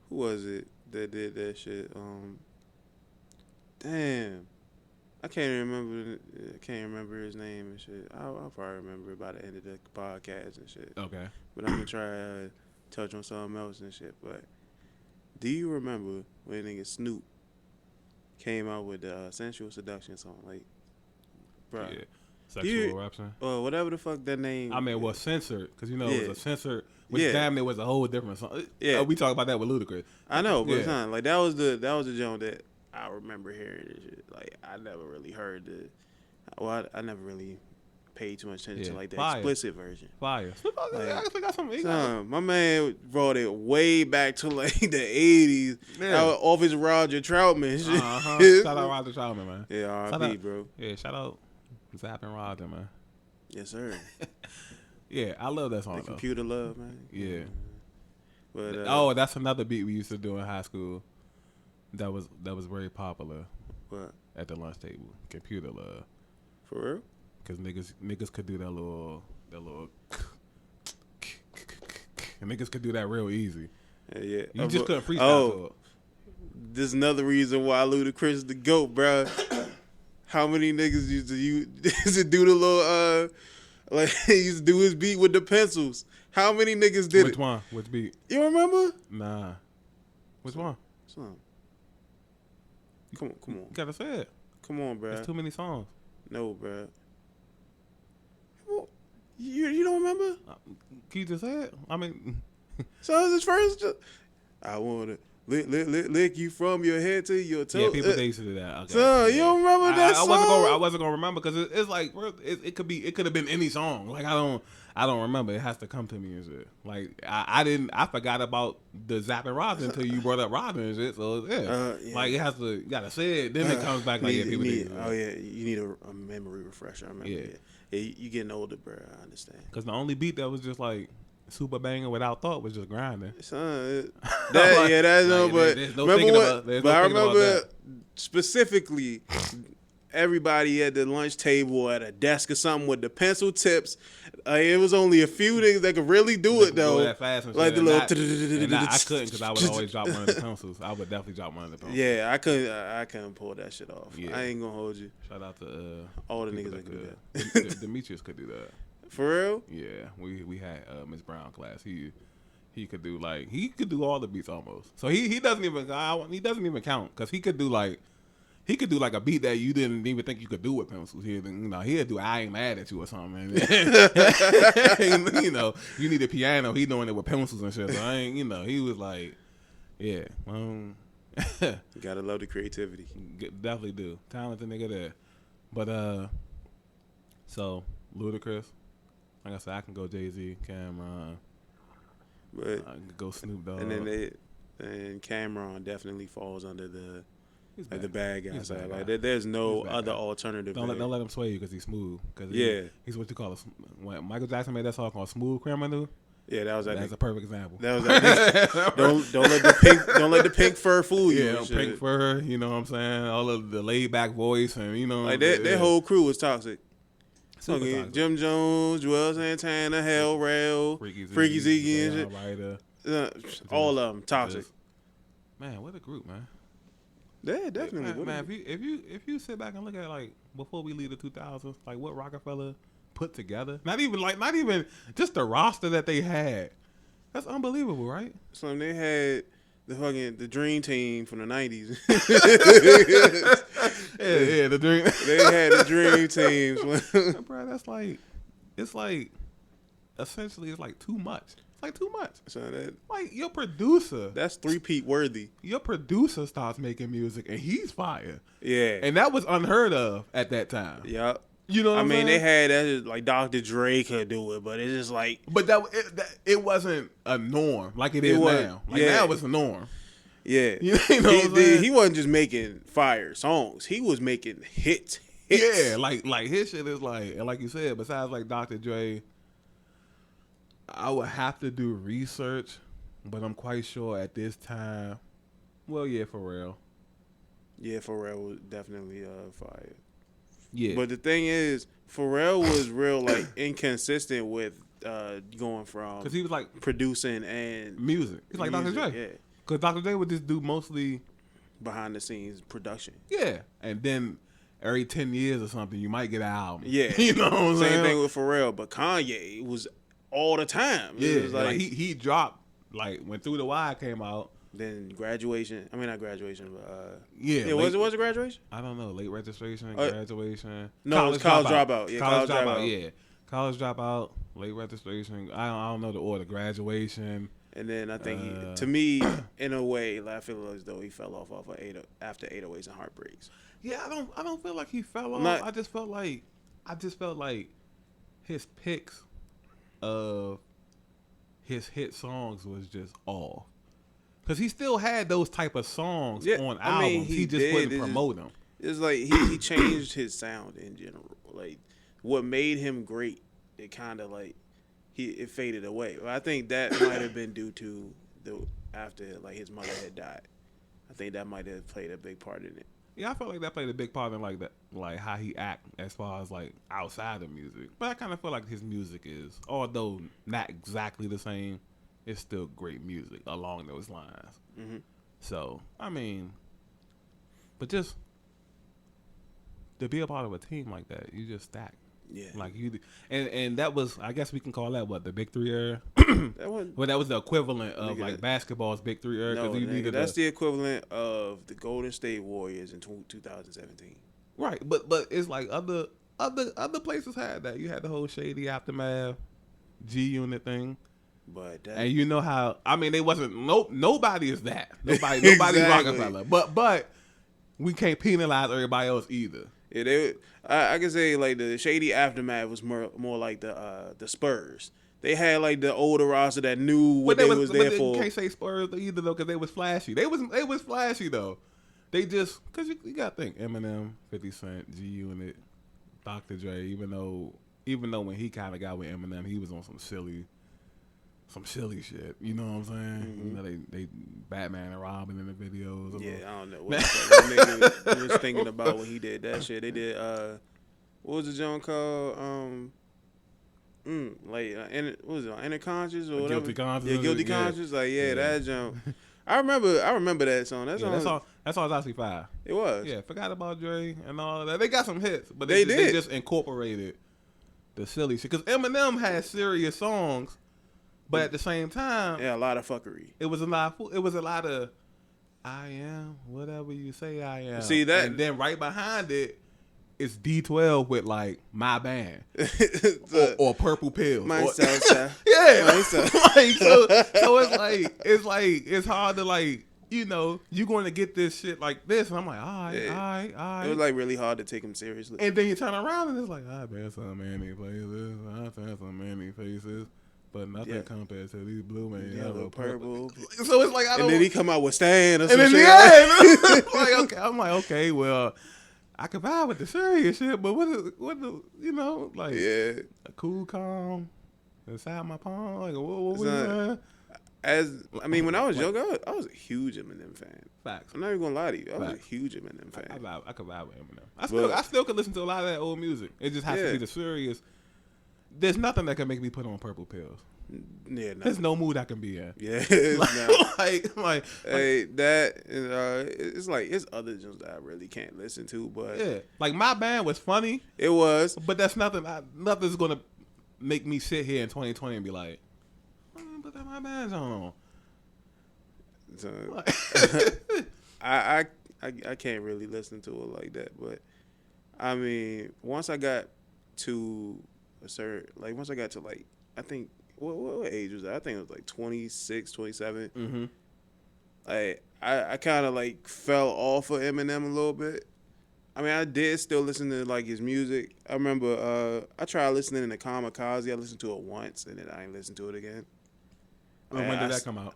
was it that did that shit? Damn, I can't remember his name and shit. I'll probably remember it by the end of the podcast and shit. Okay, but I'm gonna try to touch on something else and shit. But do you remember when nigga Snoop came out with the Sensual Seduction song, like, bro? Yeah, Sexual Eruption. Or whatever the fuck that name. I mean, it was censored because it was a censored, which damn near was a whole different song. Yeah, we talk about that with Ludacris. I know, but it's not like that was the joint that I remember hearing. This shit. Like, I never really heard I never really paid too much attention to like the explicit version. Fire. I actually got some. My man brought it way back to like the 80s. Yeah. Off his Roger Troutman shit. Shout out Roger Troutman, man. Yeah, R.I.P., bro. Yeah, shout out Zapp and Roger, man. Yes, sir. Yeah, I love that song. The Computer Love, man. Yeah. But that's another beat we used to do in high school. That was very popular. What? At the lunch table, Computer Love. For real? Because niggas could do that little and niggas could do that real easy. Yeah. You just couldn't freestyle to it. This is another reason why Ludacris is the GOAT, bro. How many niggas used to do the little like he used to do his beat with the pencils? How many niggas did it? Which one? Which beat? You remember? Nah. Which one? Come on. You gotta say it. Come on, bro. There's too many songs. No, bro. You don't remember? Can you just say it? I mean, so it was his first. I wanna lick you from your head to your toe. Yeah, people they used to do that. Okay. So you don't remember that song? I wasn't gonna remember because it's like it could have been any song. Like I don't remember. It has to come to me and shit. Like I forgot about the Zapp and Roger until you brought up Roger and shit. So yeah. Like it has to. You gotta say it. Then it comes back like people need. Oh yeah, you need a memory refresher. I remember. Yeah, you getting older, bro. I understand. Because the only beat that was just like super banger without thought was just grinding. Son, that's no. But I remember specifically. Everybody at the lunch table at a desk or something with the pencil tips. It was only a few niggas that could really do it though. Go that fast and like shit. the little. I couldn't because I would always drop one of the pencils. I would definitely drop one of the pencils. Yeah, I couldn't pull that shit off. Yeah. I ain't gonna hold you. Shout out to all the niggas that could do that. Demetrius could do that. For real? Yeah, we had Miss Brown class. He could do all the beats almost. So he doesn't even count because he could do like. he could do like a beat that you didn't even think you could do with pencils. He'd do I Ain't Mad at You or something. You need a piano. He doing it with pencils and shit. So I ain't, he was like, yeah. You gotta love the creativity. Definitely do. Talented nigga there. But so Ludacris, like I said, I can go Jay-Z, Cameron, But I can go Snoop Dogg. and then Cameron definitely falls under the bad guy side. Like there's no other alternative. Don't let him sway you because he's smooth. Cause he's what you call when Michael Jackson made that song called "Smooth Criminal." Yeah, that's a perfect example. That was don't let the pink fur fool you. Yeah, pink fur. You know what I'm saying? All of the laid back voice and like that whole crew was toxic. Toxic. Jim Jones, Joel Santana, Hell Rail, Freaky Ziggy and shit. All of them toxic. Man, what a group, man. Yeah, definitely. Man, if you sit back and look at like before we leave the 2000s, like what Rockefeller put together, not even just the roster that they had, that's unbelievable, right? So they had the Dream Team from the 90s. yeah, the Dream. They had the Dream Teams. Bro, that's like, it's like, essentially, it's like too much. It's like too much. So like your producer, that's three-peat worthy. Your producer starts making music and he's fire. Yeah, and that was unheard of at that time. Yep. You know what I mean? They had that like Dr. Dre could do it, but it's just like. But it wasn't a norm like it is now. Like now it's a norm. Yeah, he wasn't just making fire songs; he was making hits. Yeah, like his shit is like you said. Besides like Dr. Dre, I would have to do research, but I'm quite sure at this time. Well, yeah, Pharrell. Yeah, Pharrell was definitely fire. Yeah, but the thing is, Pharrell was real like inconsistent with going from because he was like producing and music. He's like Dr. Dre. Yeah, because Dr. Dre would just do mostly behind the scenes production. Yeah, and then every 10 years or something, you might get an album. Yeah, you know what I'm saying? Same thing with Pharrell, but Kanye was all the time. Yeah, it was like he dropped like when Through the Wire came out. Then graduation. I mean, not graduation, but yeah. Was it graduation? I don't know. Late registration, graduation. No, it was college dropout. Yeah, college dropout. Yeah, college dropout, late registration. I don't know the order. Graduation. And then I think to me, in a way, I feel as though he fell off after 808s and Heartbreaks. Yeah, I don't feel like he fell off. I just felt like his picks of his hit songs was just off. Because he still had those type of songs on albums. He just wouldn't promote them. It's like he changed his sound in general. Like what made him great, it kind of like it faded away. But I think that might have been due to after like his mother had died. I think that might have played a big part in it. Yeah, I felt like that played a big part in like that, like how he act as far as like outside of music. But I kind of feel like his music is, although not exactly the same, it's still great music along those lines. Mm-hmm. So, I mean, but just to be a part of a team like that, you just stack. Yeah. Like you, and that was, I guess we can call that what, the Big Three era? Well, that was the equivalent of like basketball's Big Three era. No, that's the equivalent of the Golden State Warriors in 2017. Right, but it's like other places had that. You had the whole Shady Aftermath, G Unit thing. But and you know how, I mean, they wasn't nobody is that. Nobody's exactly. Rockefeller. But we can't penalize everybody else either. Yeah, I can say like the Shady Aftermath was more like the Spurs. They had like the older roster that knew what they was there for. You can't say Spurs either though, because they was flashy. They was flashy though. They just, because you got to think Eminem, 50 Cent, G Unit, Dr. Dre. Even though when he kind of got with Eminem, he was on some silly shit. You know what I'm saying? Mm-hmm. You know, they Batman and Robin in the videos. Yeah, I don't know what that nigga was thinking about when he did that shit. They did what was the joint called? What was it? Inner Conscious or whatever? Guilty Conscious. Yeah, Guilty Conscious. Like that jump. I remember that song. That song was actually fire. It was. Yeah, forgot about Dre and all that. They got some hits, but they just incorporated the silly shit. Because Eminem had serious songs, but at the same time, yeah, a lot of fuckery. It was a lot of I am whatever you say I am. See that? And then right behind it, it's D12 with like my band or Purple Pills. Myself, sir. Yeah, Myself. like so it's hard to like you going to get this shit like this, and I'm like, all right. It was like really hard to take him seriously. And then you turn around and it's like, I've been some many places, I've had some many faces, but nothing compared to these blue man, yellow, purple. So it's like I don't. And then he come out with Stan or and some then shit. like okay, I'm like okay, well. I can vibe with the serious shit, but what the like Yeah. a cool calm inside my palm, like what It's not- when I was younger, I was a huge Eminem fan. Facts. I'm not even gonna lie to you, I was a Facts. huge Eminem fan. I could vibe with Eminem. I still could listen to a lot of that old music. It just has to be the serious. There's nothing that can make me put on Purple Pills. Yeah, no. There's no mood I can be in. Yeah, it's not. like Hey, that it's like it's other genres that I really can't listen to, but yeah, like my band was funny, it was. but that's nothing. Nothing's gonna make me sit here in 2020 and be like, put that my band's on. So, Like, I can't really listen to it like that, but I mean, once I got to a certain, like once I got to like, I think what age was that? I think it was like 26, 27. mm-hmm. Like I kind of like fell off of Eminem a little bit. I mean, I did still listen to like his music. I remember I tried listening to Kamikaze. I listened to it once and then I ain't listened to it again. When did that come out?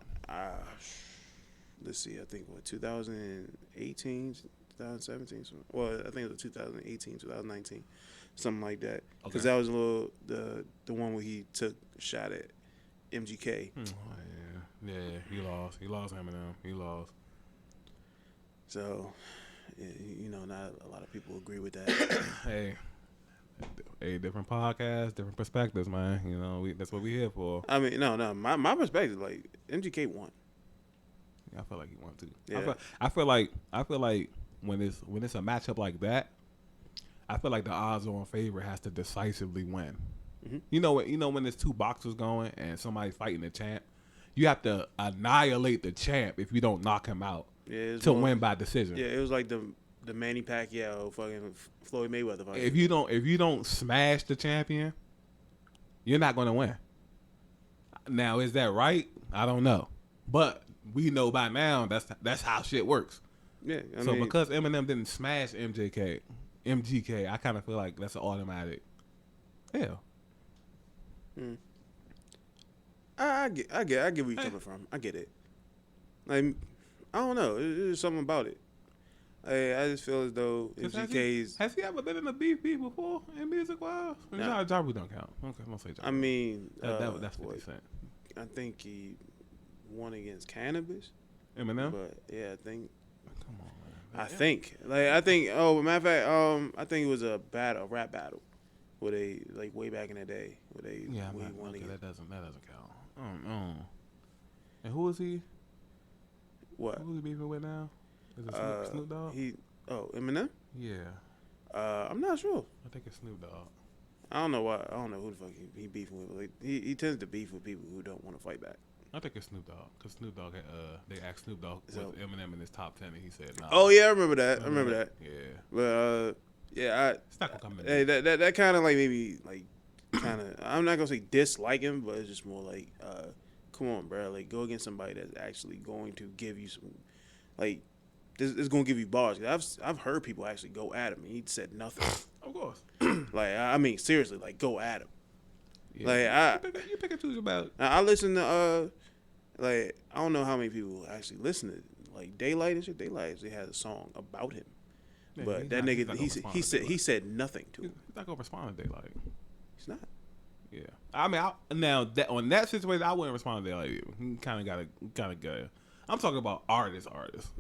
Let's see. I think 2018, 2017. Well, I think it was 2018, 2019, something like that. Because that was a little the one where he took a shot at MGK. Oh, yeah, he lost. He lost Eminem. He lost. So, not a lot of people agree with that. Hey, different podcasts, different perspectives, man. That's what we here for. I mean, no. My perspective, like MGK won. Yeah, I feel like he won too. Yeah. I feel like when it's a matchup like that, I feel like the odds-on favorite has to decisively win. Mm-hmm. When there's two boxers going and somebody's fighting the champ, you have to annihilate the champ if you don't knock him out to win by decision. Yeah, it was like the Manny Pacquiao, fucking Floyd Mayweather fight. If you don't smash the champion, you're not going to win. Now, is that right? I don't know, but we know by now that's how shit works. Yeah, I So mean, because Eminem didn't smash MGK, I kind of feel like that's an automatic. Hell. I get where you're coming from. I get it. Like, I don't know. There's something about it. I just feel as though MGK's. Has he ever been in a beef before in music wise? No. Ja Rule don't count. Okay, I'm gonna say Ja Rule. I mean, that's 50 Cent. I think he won against Cannabis. Eminem. But yeah, I think. Come on, man. I think. Oh, matter of fact, I think it was a rap battle, where they like way back in the day, where they won okay, against. that doesn't count. And who is he? What? Who is he beefing with now? Is it Snoop Dogg? Eminem. Yeah, I'm not sure. I think it's Snoop Dogg. I don't know why. I don't know who the fuck he beefing with. Like, he tends to beef with people who don't want to fight back. I think it's Snoop Dogg because Snoop Dogg had they asked Snoop Dogg was Eminem in his top 10 and he said no. Oh yeah, I remember that. Yeah, But it's not gonna come in. hey, that kind of like maybe like kind of. I'm not gonna say dislike him, but it's just more like, come on, bro. Like, go against somebody that's actually going to give you some, like, this is going to give you bars. I've heard people actually go at him and he said nothing. Of course. Like, I mean, seriously, like, go at him. Yeah. Like, you pick and choose about. I listen to like, I don't know how many people actually listen to like Daylight and shit. Daylight actually has a song about him, Yeah, but that nigga he said nothing to him. He's not gonna respond to Daylight. He's not. Yeah, I mean, on that situation, I wouldn't respond to Daylight either. He kind of got. I'm talking about artists.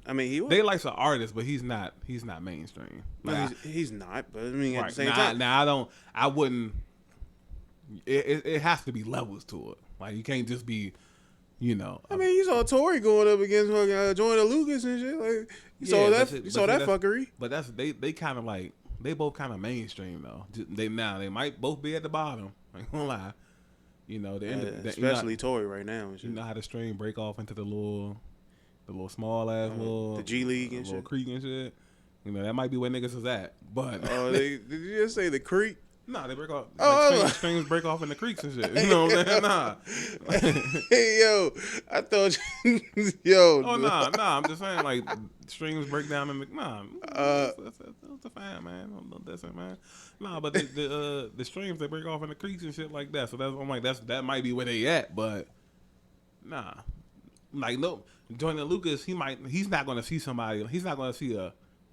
I mean, he was. Daylight's an artist, but he's not mainstream. No, he's not. But I mean, at the same now, time, now I wouldn't. It has to be levels to it. Like, you can't just be, I mean, you saw Tory going up against Joyner Lucas and shit. Like, you saw that fuckery. But that's they kind of like they both kind of mainstream though. They might both be at the bottom. I ain't gonna lie. Especially Tory right now. And shit. You know how the string break off into the little. the little small ass little the G League and little shit. creek and shit. You know, that might be where niggas is at. But Oh, did you just say the creek? nah, they break off. Oh, Like, streams break off in the creeks and shit. You know what I'm saying? Nah. Hey, yo, I thought, yo. Oh nah. I'm just saying like streams break down in the that's the fan, man. Don't listen, man. Nah, but the streams they break off in the creeks and shit like that. So I'm like that might be where they at, but nah. Like no, Joyner Lucas, he's not gonna see somebody. He's not gonna see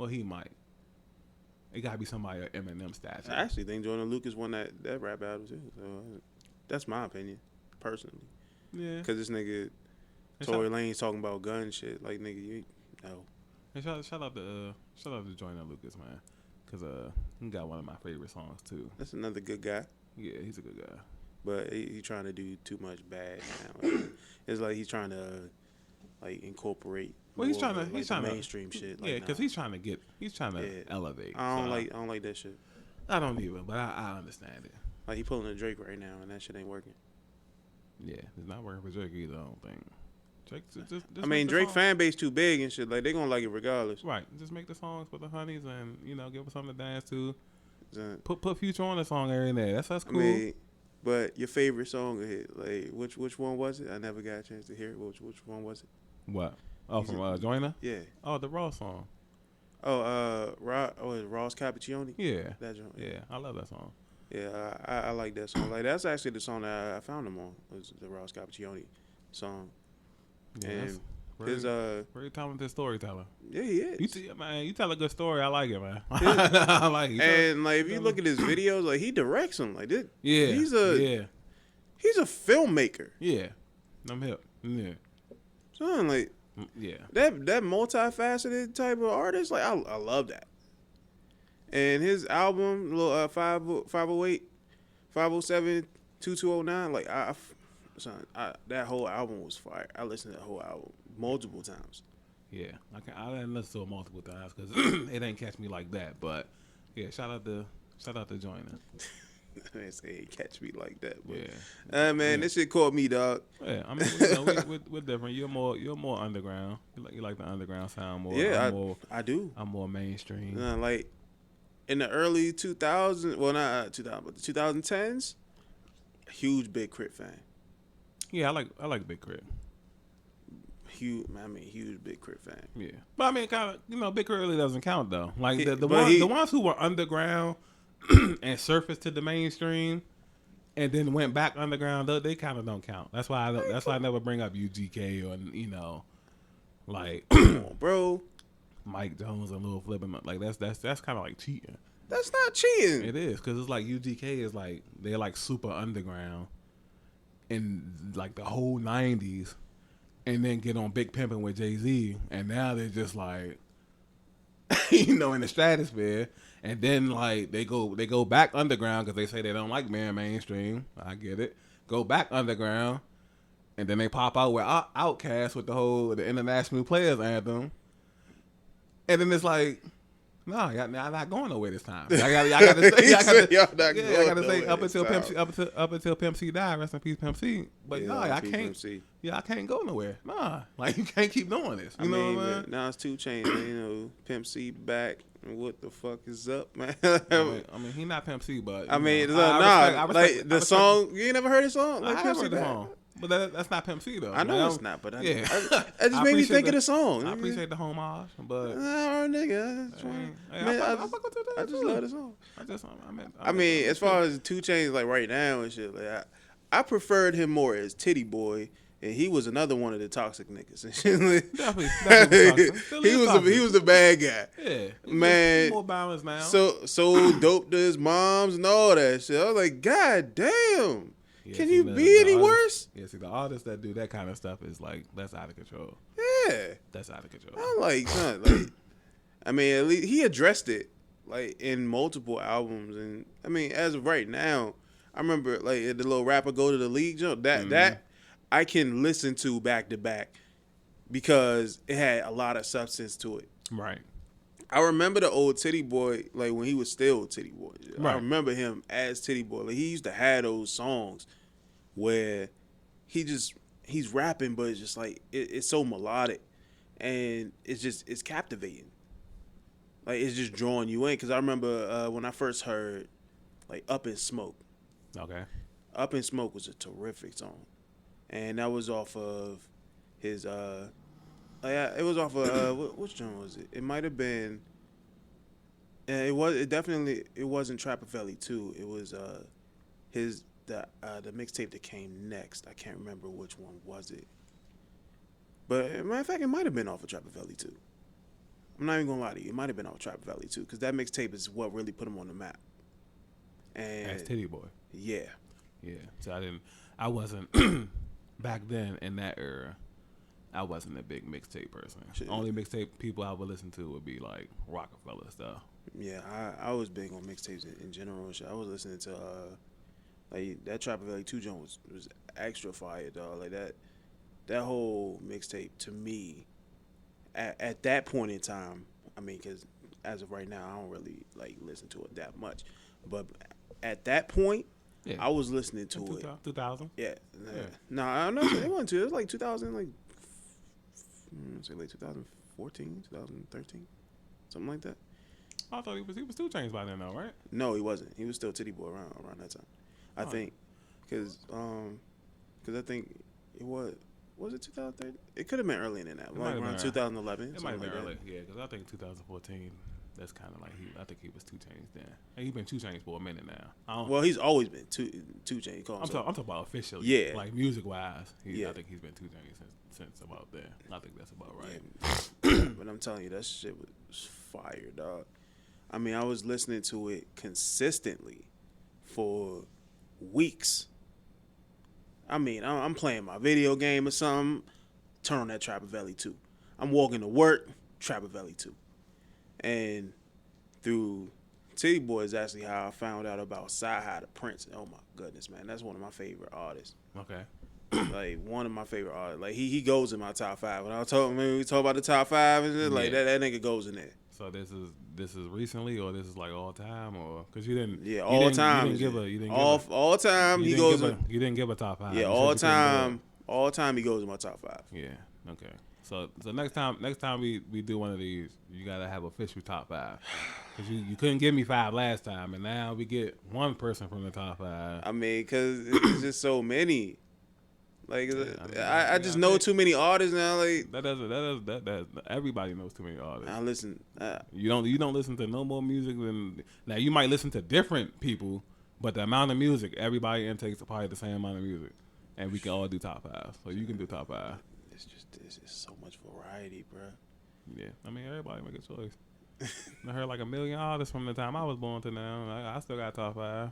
he might. It gotta be somebody of Eminem stature. I actually think Joyner Lucas won that rap battle too. So that's my opinion, personally. Yeah. Because this nigga Tory Lanez talking about gun shit. Like, nigga, you know. And shout out to Joyner Lucas, man, because he got one of my favorite songs too. That's another good guy. Yeah, he's a good guy. But he trying to do too much bad now. It's like he's trying to like incorporate. Well, he's trying to mainstream shit. Like, yeah, because he's trying to elevate. I don't like that shit. I don't either, but I understand it. Like he pulling a Drake right now, and that shit ain't working. Yeah, it's not working for Drake either. I don't think. Drake, just I mean, Drake song. fan base too big and shit. Like they gonna like it regardless. Right, just make the songs with the honeys, and give us something to dance to. So, Put Future on the song every day. That's cool. I mean, but your favorite song, like which one was it? I never got a chance to hear it. Which one was it? What? Oh, from Joyner? Yeah. Oh, the Raw song. Oh, Ross Cappuccini. Yeah. That joint. Yeah, I love that song. Yeah, I like that song. Like that's actually the song that I found him on. Was the Ross Cappuccini song. Yeah, And very, his very talented storyteller. yeah, he is. You tell a good story. I like it, man. I like it. And like if you look at his videos, like he directs them. Like this, Yeah, he's a filmmaker. Yeah, I'm hip. Yeah, Son, like yeah. that multifaceted type of artist, like I love that. And his album, little 508, 507, 2209, like that whole album was fire. I listened to that whole album multiple times. Yeah, I didn't listen to it multiple times because it ain't catch me like that. But yeah, shout out to Joyner. I didn't say it catch me like that. But, Yeah, man, this shit caught me, dog. Yeah, I mean, we're different. You're more underground. You like the underground sound more. Yeah, I do. I'm more mainstream. Like in the early 2000s, well not 2000, but the 2010s, huge Big Crit fan. Yeah, I like Big Crit. Huge Big Crit fan. Yeah, but I mean, kind of, Big Crit really doesn't count though. Like the ones who were underground and surfaced to the mainstream, and then went back underground, they kind of don't count. That's why I never bring up UGK or like Come on, bro. Mike Jones and Lil Flip, and like that's kind of like cheating. That's not cheating. It is because it's like UGK is like they're like super underground in like the whole 90s, and then get on Big Pimpin' with Jay-Z, and now they're just like in the stratosphere, and then like they go back underground because they say they don't like mainstream. I get it. Go back underground, and then they pop out with Outkast with the International Players Anthem. And then it's like, no, y'all not going nowhere this time. I gotta say, up until Pimp C died, rest in peace, Pimp C. But no, I can't. Yeah, I can't go nowhere. Nah, like you can't keep doing this. You know what I mean? Now it's 2 Chainz. Pimp C back. What the fuck is up, man? I mean, he not Pimp C, but I respect the song. You ain't never heard his song? Like I Pimp C heard the song. But that's not Pimp C though. I know it's not, but yeah. I just made me think of the song. I appreciate the homage, but nigga, I just love the song. I mean, as far as 2 Chainz, like right now and shit, like I preferred him more as Titty Boy, and he was another one of the toxic niggas and shit. Definitely he was the bad guy. Yeah, man. More balanced now. So dope to his moms and all that shit. I was like, God damn. Yeah, can you be any worse? Yeah, see, the artists that do that kind of stuff is like, that's out of control. Yeah. That's out of control. I'm like, son, I mean, at least he addressed it, like, in multiple albums. And, I mean, as of right now, I remember, like, the little rapper Go to the League jump, that I can listen to back to back because it had a lot of substance to it. Right. I remember the old Titty Boy, like when he was still Titty Boy. Right. I remember him as Titty Boy. Like, he used to have those songs where he's rapping, but it's just like it's so melodic, and it's captivating. Like it's just drawing you in. Because I remember when I first heard like Up in Smoke. Okay. Up in Smoke was a terrific song, and that was off of his. It was off of which joint was it? It might have been. It was. It definitely. It wasn't Trappavelli 2. It was the mixtape that came next. I can't remember which one was it. But as a matter of fact, it might have been off of Trappavelli 2. I'm not even gonna lie to you. It might have been off Trappavelli 2 because that mixtape is what really put him on the map. And As Titty Boy. yeah. Yeah. So I wasn't back then in that era. I wasn't a big mixtape person. Shit. Only mixtape people I would listen to would be like Rockefeller stuff. Yeah, I was big on mixtapes in general and shit. I was listening to like that Trappavelli 2 joint was extra fire, dog. Like that whole mixtape to me at that point in time, I mean, because as of right now, I don't really like listen to it that much, but at that point, Yeah. I was listening to it. 2000. Yeah, Yeah. no, I don't know. It wasn't too. It was like 2000, like say like 2014, 2013, something like that. I thought he was 2 Chainz by then, though, right? No, he wasn't. He was still Titty Boy around that time. I think, because I think it was it 2013? It could have been earlier than that, like around 2011. It might have been like early, yeah, because I think 2014. That's kind of like I think he was 2 Chainz then. And he's been 2 Chainz for a minute now. Well, he's always been two Chainz. I'm talking about officially. Yeah. Like music wise, Yeah. I think he's been 2 Chainz since about there. I think that's about right. Yeah. But I'm telling you, that shit was fire, dog. I mean, I was listening to it consistently for weeks. I mean, I'm playing my video game or something, turn on that Trappavelli 2. I'm walking to work, Trappavelli 2. And through Titty Boy is actually how I found out about Sci-Hi the Prince. Oh my goodness, man, that's one of my favorite artists. Okay. Like one of my favorite artists. Like he goes in my top 5. When we talk about the top 5 and shit, like that nigga goes in there. So this is recently, or this is like all time, or because you didn't? Yeah, all time. You didn't all time. He goes. You didn't give a top 5. Yeah, all time. All time he goes in my top 5. Yeah. Okay. So next time we do one of these, you gotta have official top 5. Because you couldn't give me 5 last time, and now we get one person from the top 5. I mean, because it's just so many. Like yeah, I just know too many artists now. Like that everybody knows too many artists. I listen. You don't listen to no more music than now. You might listen to different people, but the amount of music everybody intakes are probably the same amount of music, and we can all do top 5. So you can do top 5. It's just so much variety, bro. Yeah, I mean everybody make a choice. I heard like a million artists from the time I was born to now. I still got top 5.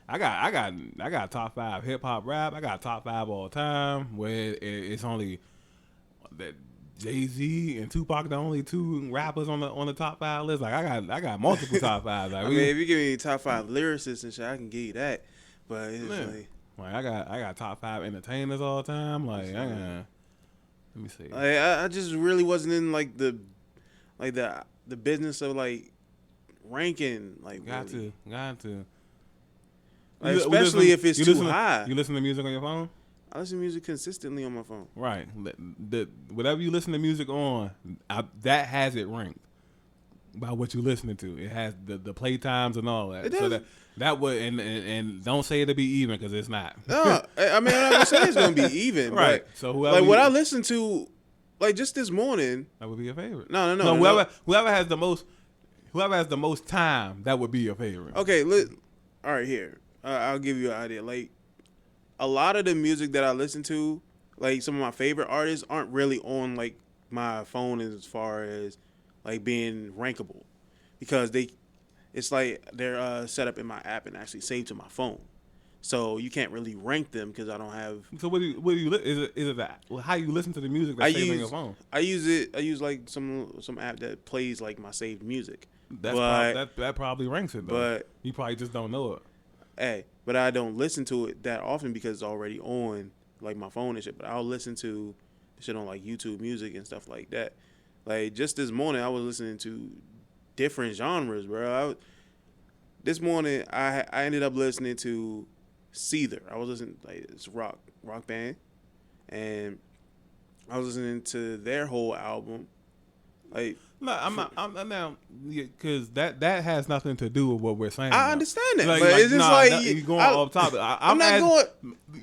I got top 5 hip hop rap. I got top 5 all time where it's only that Jay-Z and Tupac the only 2 rappers on the top 5 list. Like I got multiple top 5s. Like, I mean, if you give me top 5 lyricists and shit, I can give you that. But it's like I got top 5 entertainers all the time. Like let me see. I just really wasn't in like the business of like ranking. Like got really. to. Like, especially if it's too high. You listen to music on your phone? I listen to music consistently on my phone. Right. Whatever you listen to music on, that has it ranked by what you're listening to. It has the play times and all that. It does. So that would and don't say it'll be even because it's not. No, I mean I'm not gonna say it's gonna be even. Right. But so whoever like what I listened to, like just this morning. That would be your favorite. No. Whoever has the most time, that would be your favorite. Okay. All right. Here, I'll give you an idea. Like a lot of the music that I listen to, like some of my favorite artists, aren't really on like my phone as far as like being rankable, because it's like they're set up in my app and actually saved to my phone, so you can't really rank them because I don't have. So what do you is it that how you listen to the music that's saved on your phone? I use like some app that plays like my saved music. That probably ranks it though. But you probably just don't know it. Hey, but I don't listen to it that often because it's already on like my phone and shit. But I'll listen to shit on like YouTube Music and stuff like that. Like just this morning, I was listening to different genres, bro. This morning, I ended up listening to Seether. I was listening like it's rock band, and I was listening to their whole album. Like, No, I'm not. I'm now because that has nothing to do with what we're saying. I though. understand that, but it's just like you going I- off topic. I'm not going.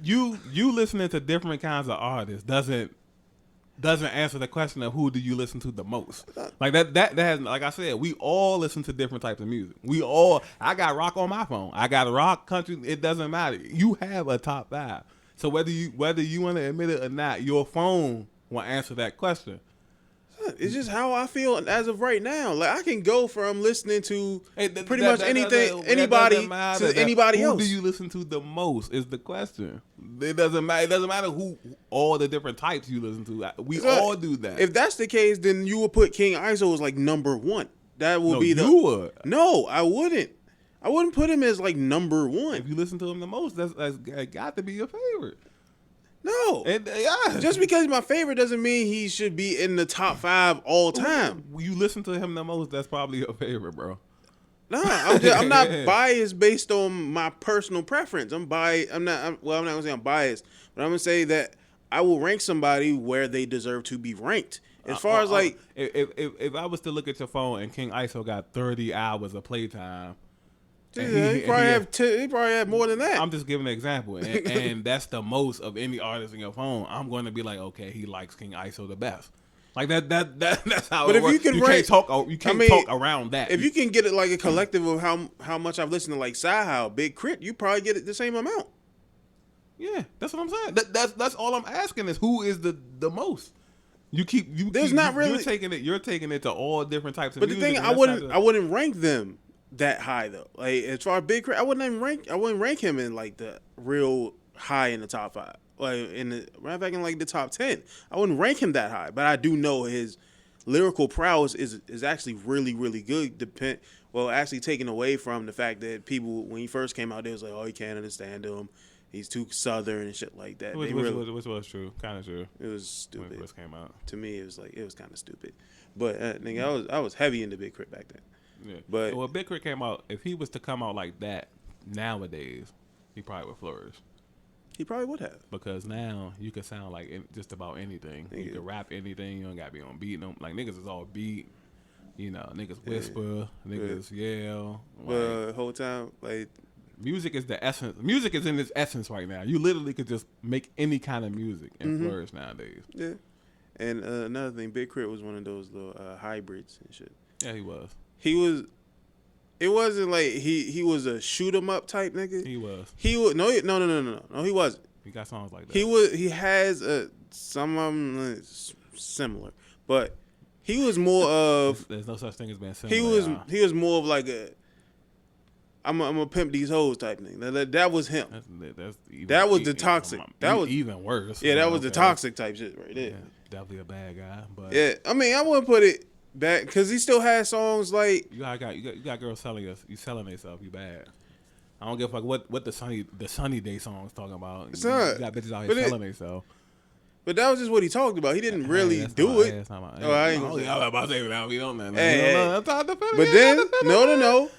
You listening to different kinds of artists doesn't answer the question of who do you listen to the most. Like that has, like I said, we all listen to different types of music. I got rock on my phone. I got rock, country. It doesn't matter. You have a top 5. So whether you want to admit it or not, your phone will answer that question. It's just how I feel as of right now. Like I can go from listening to pretty much anything, anybody to anybody else. Who do you listen to the most is the question. It doesn't matter. It doesn't matter who all the different types you listen to. We all do that. If that's the case, then you would put King ISO as like number 1. That would be the. You would. No, I wouldn't. I wouldn't put him as like number 1. If you listen to him the most, that's got to be your favorite. No, yeah. Just because he's my favorite doesn't mean he should be in the top 5 all time. You listen to him the most, that's probably your favorite, bro. Nah, I'm not biased based on my personal preference. I'm not gonna say I'm biased, but I'm gonna say that I will rank somebody where they deserve to be ranked. As far as like, if I was to look at your phone and King ISO got 30 hours of playtime. He probably had more than that. I'm just giving an example, and that's the most of any artist in your phone. I'm going to be like, okay, he likes King ISO the best. Like that's how. But it works. You can't talk around that. If you can get it like a collective of how much I've listened to like Sci-How, Big Crit, you probably get it the same amount. Yeah, that's what I'm saying. That's all I'm asking is who is the most. You're taking it to all different types of music. But the thing, I wouldn't rank them that high though. Like as far as Big Crit, I wouldn't rank him in like the real high in the top 5. Like matter of fact, in like the top 10. I wouldn't rank him that high, but I do know his lyrical prowess is actually really, really good. Actually taken away from the fact that people when he first came out, they was like, oh, he can't understand him. He's too southern and shit like that. Which was true, kind of true. It was stupid. When it first came out, to me, it was kind of stupid. But nigga, I was heavy into Big Crit back then. Yeah. But when Big Crit came out, if he was to come out like that nowadays, he probably would flourish. He probably would have. Because now you can sound like just about anything. You can rap anything. You don't got to be on beat. Like niggas is all beat. You know, niggas whisper. Niggas yell. The whole time, like. Music is the essence. Music is in its essence right now. You literally could just make any kind of music and flourish nowadays. Yeah. And another thing, Big Crit was one of those little hybrids and shit. Yeah, he was. It wasn't like he was a shoot 'em up type nigga. He was. No, he wasn't. He got songs like that. He has some of them similar, but he was more of. There's no such thing as being similar. He was more of like a. I'm gonna pimp these hoes type thing. That was him. That was the toxic. That was even worse. Yeah, that was the toxic type shit right there. Yeah, definitely a bad guy. But yeah, I mean, I wouldn't put it back because he still has songs like you got girls selling themselves. You bad. I don't give a fuck what the sunny day songs talking about. You got bitches out here selling themselves. But that was just what he talked about. He didn't really do it. I ain't gonna say. I was about to say now. We don't know. But then no.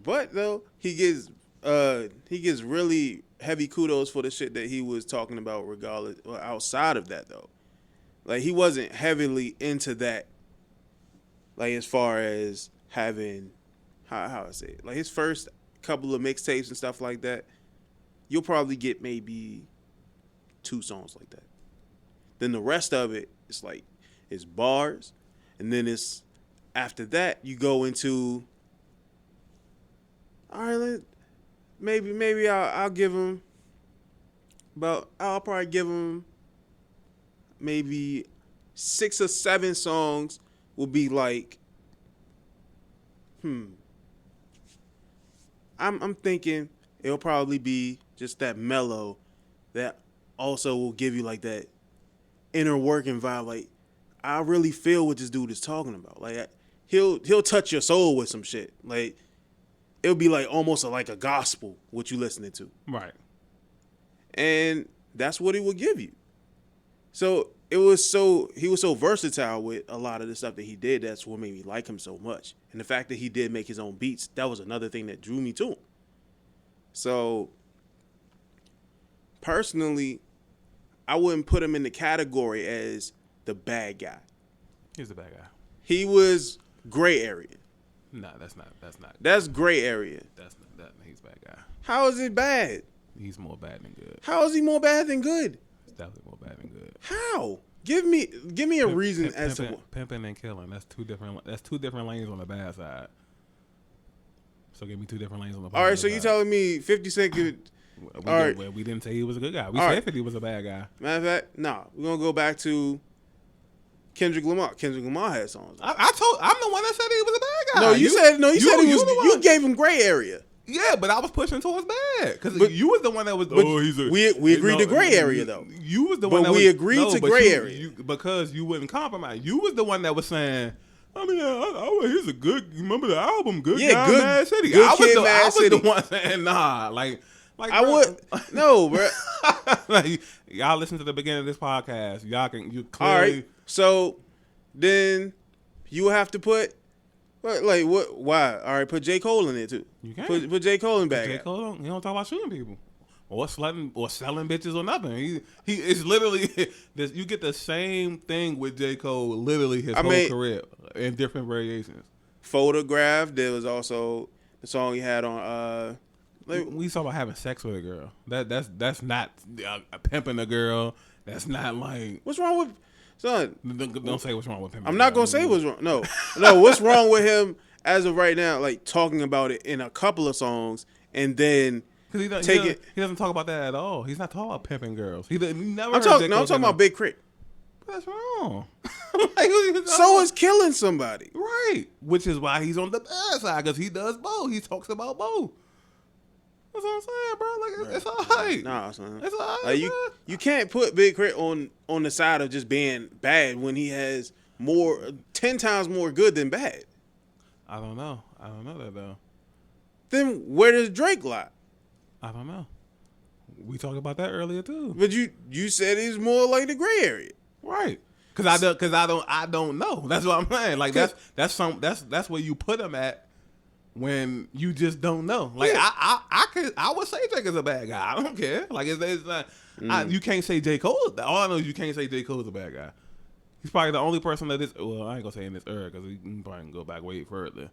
But though he gets really heavy kudos for the shit that he was talking about, regardless or outside of that though. Like he wasn't heavily into that. Like as far as having how I say it, like his first couple of mixtapes and stuff like that, you'll probably get maybe 2 songs like that. Then the rest of it, it's bars, and then it's after that you go into. All right, maybe I'll give him I'll probably give him maybe 6 or 7 songs will be like, I'm thinking it'll probably be just that mellow that also will give you like that inner working vibe. Like I really feel what this dude is talking about. Like he'll touch your soul with some shit. Like it'll be like almost like a gospel what you listening to. Right. And that's what he would give you. So he was so versatile with a lot of the stuff that he did. That's what made me like him so much. And the fact that he did make his own beats, that was another thing that drew me to him. So personally, I wouldn't put him in the category as the bad guy. He's the bad guy. He was gray area. Nah, that's not. That's gray area. That's not. He's a bad guy. How is it bad? He's more bad than good. How is he more bad than good? He's definitely more bad than good. How? Give me a reason as to what. Pimping and killing. That's two different lanes on the bad side. So give me two different lanes on the. All right, so you telling me 50 Cent could? We didn't say he was a good guy. We All said right. 50 was a bad guy. Matter of fact, nah. We're gonna go back to Kendrick Lamar. Kendrick Lamar had songs. I'm the one that said he was a bad guy. No, you said he was. the one. You gave him gray area. Yeah, but I was pushing towards bad because But- you was the one that was. but He's a. we agreed to gray area, though. You was the But one that we was, agreed no, to but gray you- area. you- because you wouldn't compromise. You was the one that was saying. I mean, he's a good. Remember the album, Good Yeah, Guy, Good- Mad City. Good I was, Kid, the, Mad I was City. the one saying nah. Like I would no, bro. like, y'all listen to the beginning of this podcast. You All clearly. right, so then you would have to put what? Why? All right, put J. Cole in there too. You can. Put J. Cole in back. J. Cole he don't talk about shooting people or selling bitches or nothing. He is literally this. You get the same thing with J. Cole literally his whole career in different variations. Photograph. There was also the song he had on. We talk about having sex with a girl. That's not pimping a girl. That's not like. What's wrong with son? Don't say what's wrong with pimping. I'm not gonna say what's wrong. No. What's wrong with him as of right now? Like talking about it in a couple of songs and then. Because he doesn't talk about that at all. He's not talking about pimping girls. He never. I'm talking about Big Crit. That's wrong. So is killing somebody. Right. Which is why he's on the bad side, because he does both. He talks about both. That's what I'm saying, bro. Like, it's all right. Nah, son. It's all right. Like, you can't put Big Crit on the side of just being bad when he has 10 times more good than bad. I don't know that, though. Then where does Drake lie? I don't know. We talked about that earlier, too. But you said he's more like the gray area. Right. Because I don't know. That's what I'm saying. Like, that's where you put him at. When you just don't know, like Yeah. I would say Drake is a bad guy. I don't care. Like it's not. You can't say J. Cole. All I know is you can't say J. Cole is a bad guy. He's probably the only person that is. Well, I ain't gonna say in this era because we can probably go back way further.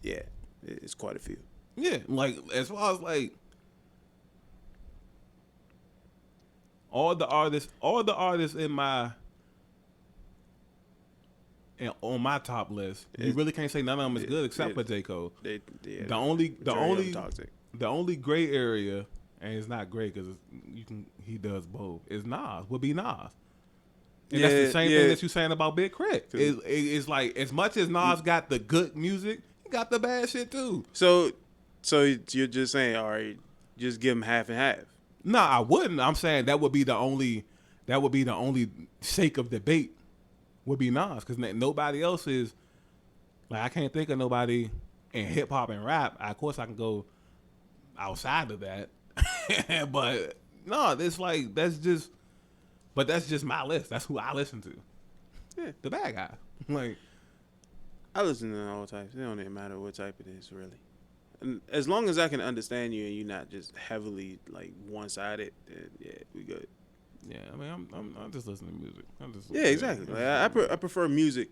Yeah, it's quite a few. Yeah, like as far as like all the artists in my. And on my top list, you really can't say none of them is good except for J. Cole. The only gray area, and it's not gray because he does both. Is Nas would be Nas, and that's the same thing that you're saying about Big Crit. It's like as much as Nas got the good music, he got the bad shit too. So you're just saying, all right, just give him half and half. No, I wouldn't. I'm saying that would be the only sake of debate. Would be Nas, because nobody else is like I can't think of nobody in hip hop and rap. Of course, I can go outside of that, but no, it's like that's just my list. That's who I listen to. Yeah, the bad guy. Like I listen to all types. It don't even matter what type it is, really. And as long as I can understand you and you're not just heavily like one sided, yeah, we good. Yeah, I mean, I'm just listening to music. Yeah, exactly. Like, I prefer music,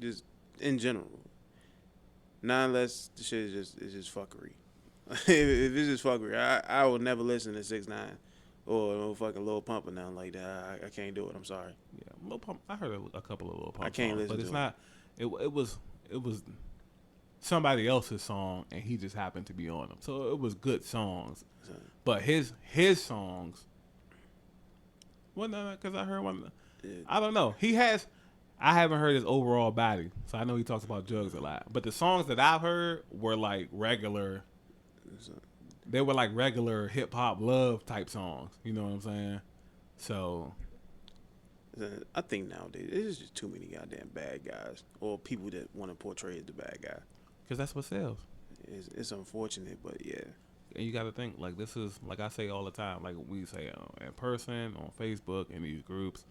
just in general. Not unless the shit is just fuckery. if it's just fuckery, I will never listen to 6ix9ine or no fucking Lil Pump or nothing like that. I can't do it. I'm sorry. Yeah, Lil Pump. I heard a couple of Lil Pump. I can't songs, listen but to it's it. not. It was somebody else's song, and he just happened to be on them. So it was good songs, but his songs. Well, no, because I heard one. Yeah. I don't know. I haven't heard his overall body, so I know he talks about drugs a lot. But the songs that I've heard were like regular. They were like regular hip hop love type songs. You know what I'm saying? So. I think nowadays there's just too many goddamn bad guys or people that want to portray as the bad guy. Because that's what sells. It's unfortunate, but yeah. And you got to think, like, this is, like I say all the time, like we say in person, on Facebook, in these groups,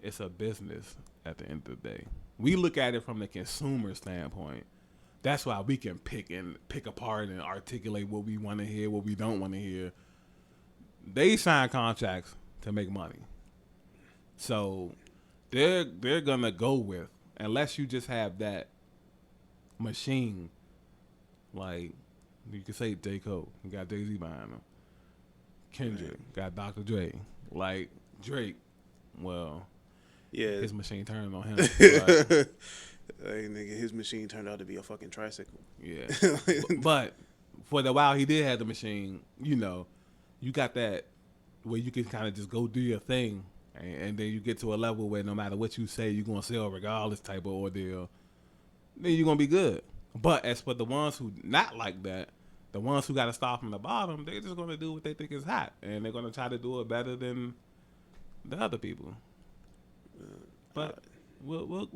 it's a business at the end of the day. We look at it from the consumer standpoint. That's why we can pick apart and articulate what we want to hear, what we don't want to hear. They sign contracts to make money. So they're going to go with unless you just have that machine, like you could say J. Cole, you got Jay-Z behind him. Kendrick got Dr. Dre, like Drake. Well, Yeah. his machine turned on him. Like, nigga, his machine turned out to be a fucking tricycle. Yeah, but for the while he did have the machine, you know, you got that where you can kind of just go do your thing, and then you get to a level where no matter what you say, you're gonna sell regardless type of ordeal. Then you're gonna be good. But as for the ones who not like that, the ones who got to start from the bottom, they're just gonna do what they think is hot, and they're gonna try to do it better than the other people. But we'll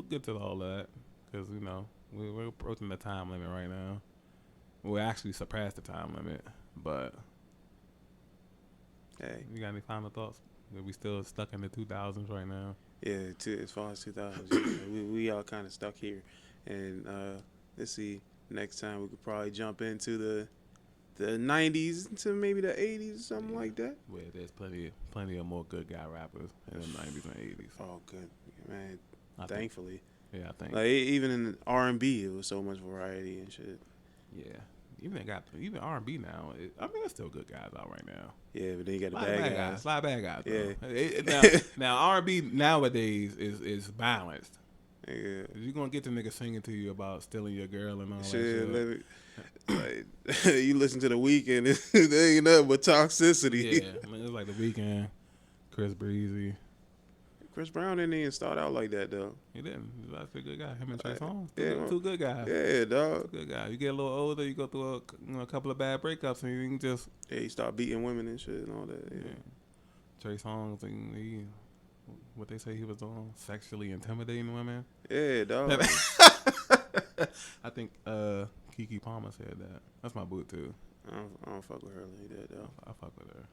get to all that because you know we're approaching the time limit right now. We actually surpassed the time limit, but hey, you got any final thoughts? Are we still stuck in the 2000s right now? yeah. As far as 2000s, we all kind of stuck here, and let's see. Next time we could probably jump into the 90s to maybe the 80s, something like that. Where there's plenty of more good guy rappers in the 90s and 80s. Oh, good man. I Thankfully, think, yeah, I think. like even in R&B, it was so much variety and shit. Yeah, even R&B now. I mean, there's still good guys out right now. Yeah, but then you got A the lot of bad guys. A lot of bad guys. Yeah. Though. Now R&B nowadays is balanced. Yeah. You're gonna get the nigga singing to you about stealing your girl and all Shit, that shit. like, you listen to The Weeknd, there ain't nothing but toxicity. Yeah, I mean, it's like The Weeknd, Chris Breezy. Chris Brown didn't even start out like that, though. He didn't. He's actually a good guy. Him and Trey Songz. Yeah. Two good guys. Yeah, dog. Good guy. You get a little older, you go through a couple of bad breakups, and you can just Yeah, he start beating women and shit and all that. Yeah. Trey Songz and what they say he was doing, sexually intimidating women. Yeah, dog. I think Keke Palmer said that. That's my boo too. I don't fuck with her like that, though. I fuck with her.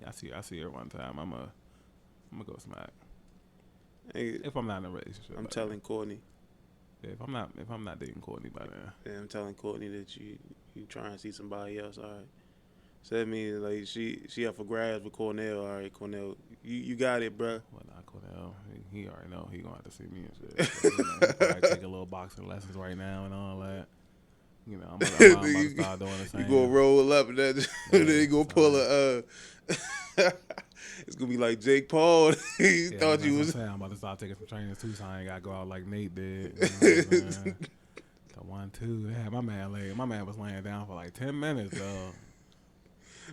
Yeah, I see her one time. I'm gonna go smack. Hey, If I'm not in a relationship. I'm by telling Courtney. then. Yeah, if I'm not dating Courtney by then. Yeah, I'm telling Courtney that you trying to see somebody else. All right. So that means like she up for grabs with Cornell. All right, Cornell, you got it, bruh. Well, not Cornell. He already know he gonna have to see me and shit. So, you know, he probably take a little boxing lessons right now and all that. You know, I'm about to start doing the same. You gonna roll up and that, then you gonna pull a. It's gonna be like Jake Paul. He thought you was. I'm about to start taking some trainings too, so I ain't gotta go out like Nate did. You know what I'm saying? The 1-2, yeah, my man was laying down for like 10 minutes, though.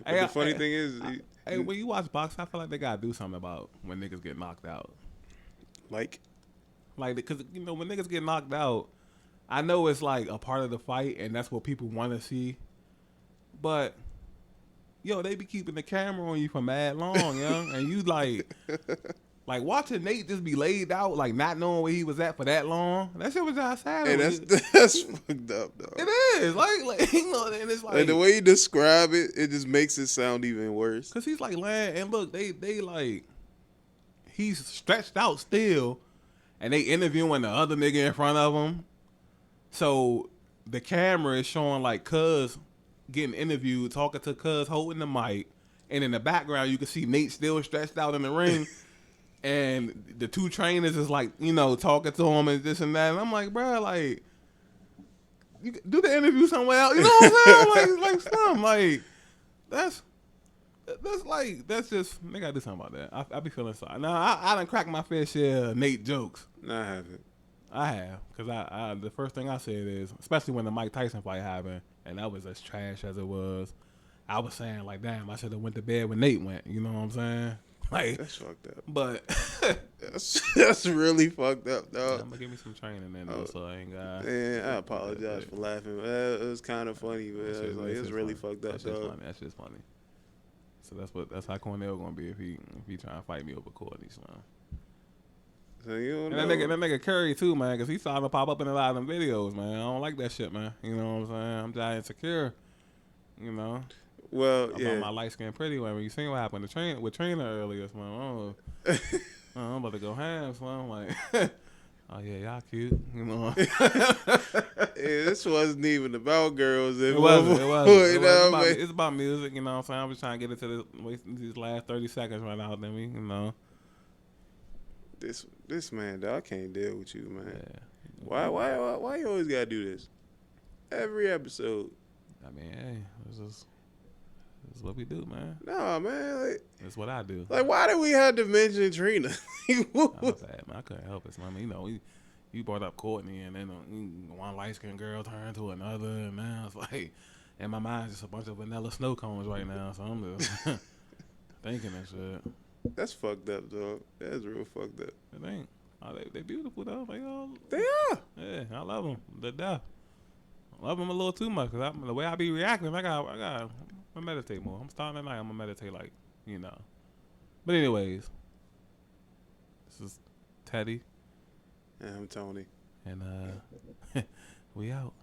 But the funny thing is, when you watch boxing, I feel like they gotta do something about when niggas get knocked out. like, Because you know when niggas get knocked out, I know it's like a part of the fight, and that's what people want to see. But yo, they be keeping the camera on you for mad long, yo, and you like watching Nate just be laid out, like not knowing where he was at for that long. That shit was outside. hey, that's fucked up, though. It is like you know, and it's like the way you describe it, it just makes it sound even worse. Cause he's like laying, and look, they like he's stretched out still, and they interviewing the other nigga in front of him. So the camera is showing like Cuz getting interviewed, talking to Cuz holding the mic, and in the background you can see Nate still stretched out in the ring, and the two trainers is like, you know, talking to him and this and that. And I'm like, bro, like, you do the interview somewhere else. You know what I'm saying? like something like that's just they gotta do something about that. I be feeling sorry. Now I done cracked my fair share of Nate jokes. No, I haven't. I have, cause I the first thing I said is, especially when the Mike Tyson fight happened, and that was as trash as it was. I was saying like, damn, I should have went to bed when Nate went. You know what I'm saying? Like That's fucked up. but That's really fucked up, dog. I'm gonna give me some training then, so I ain't got. Man, I apologize for laughing. It was kind of funny, but it's really fucked up, dog. That's just funny. So that's how Cornell gonna be if he trying to fight me over Courtney, son. So you don't And know. that nigga Curry too, man, because he's starting to pop up in a lot of them videos, man. I don't like that shit, man. You know what I'm saying? I'm just insecure. You know. Well, About yeah. my light skinned pretty one. When you seen what happened to with Trainer earlier, man. I'm about to go ham, so I'm like, oh yeah, y'all cute. You know. This wasn't even about girls. It wasn't. It It's about music, you know what I'm saying? I'm just trying to get into these last 30 seconds right now, then we, you know. This man, dog, I can't deal with you, man. Yeah. Why you always gotta do this? Every episode. I mean, hey, this is what we do, man. Nah, man. Like, That's what I do. like, why did we have to mention Trina? What was that, man? I couldn't help it, man. I mean, you know, you brought up Courtney, and then one light skinned girl turned to another, and now it's like, in my mind, just a bunch of vanilla snow cones right now. So I'm just thinking that shit. That's fucked up, dog. That's real fucked up. It ain't. Oh, they beautiful though. They all. They are. Yeah, I love them to death. I love them a little too much because the way I be reacting, I got to meditate more. I'm starting tonight. I'm gonna meditate, like, you know. But anyways, this is Teddy, And I'm Tony. and we out.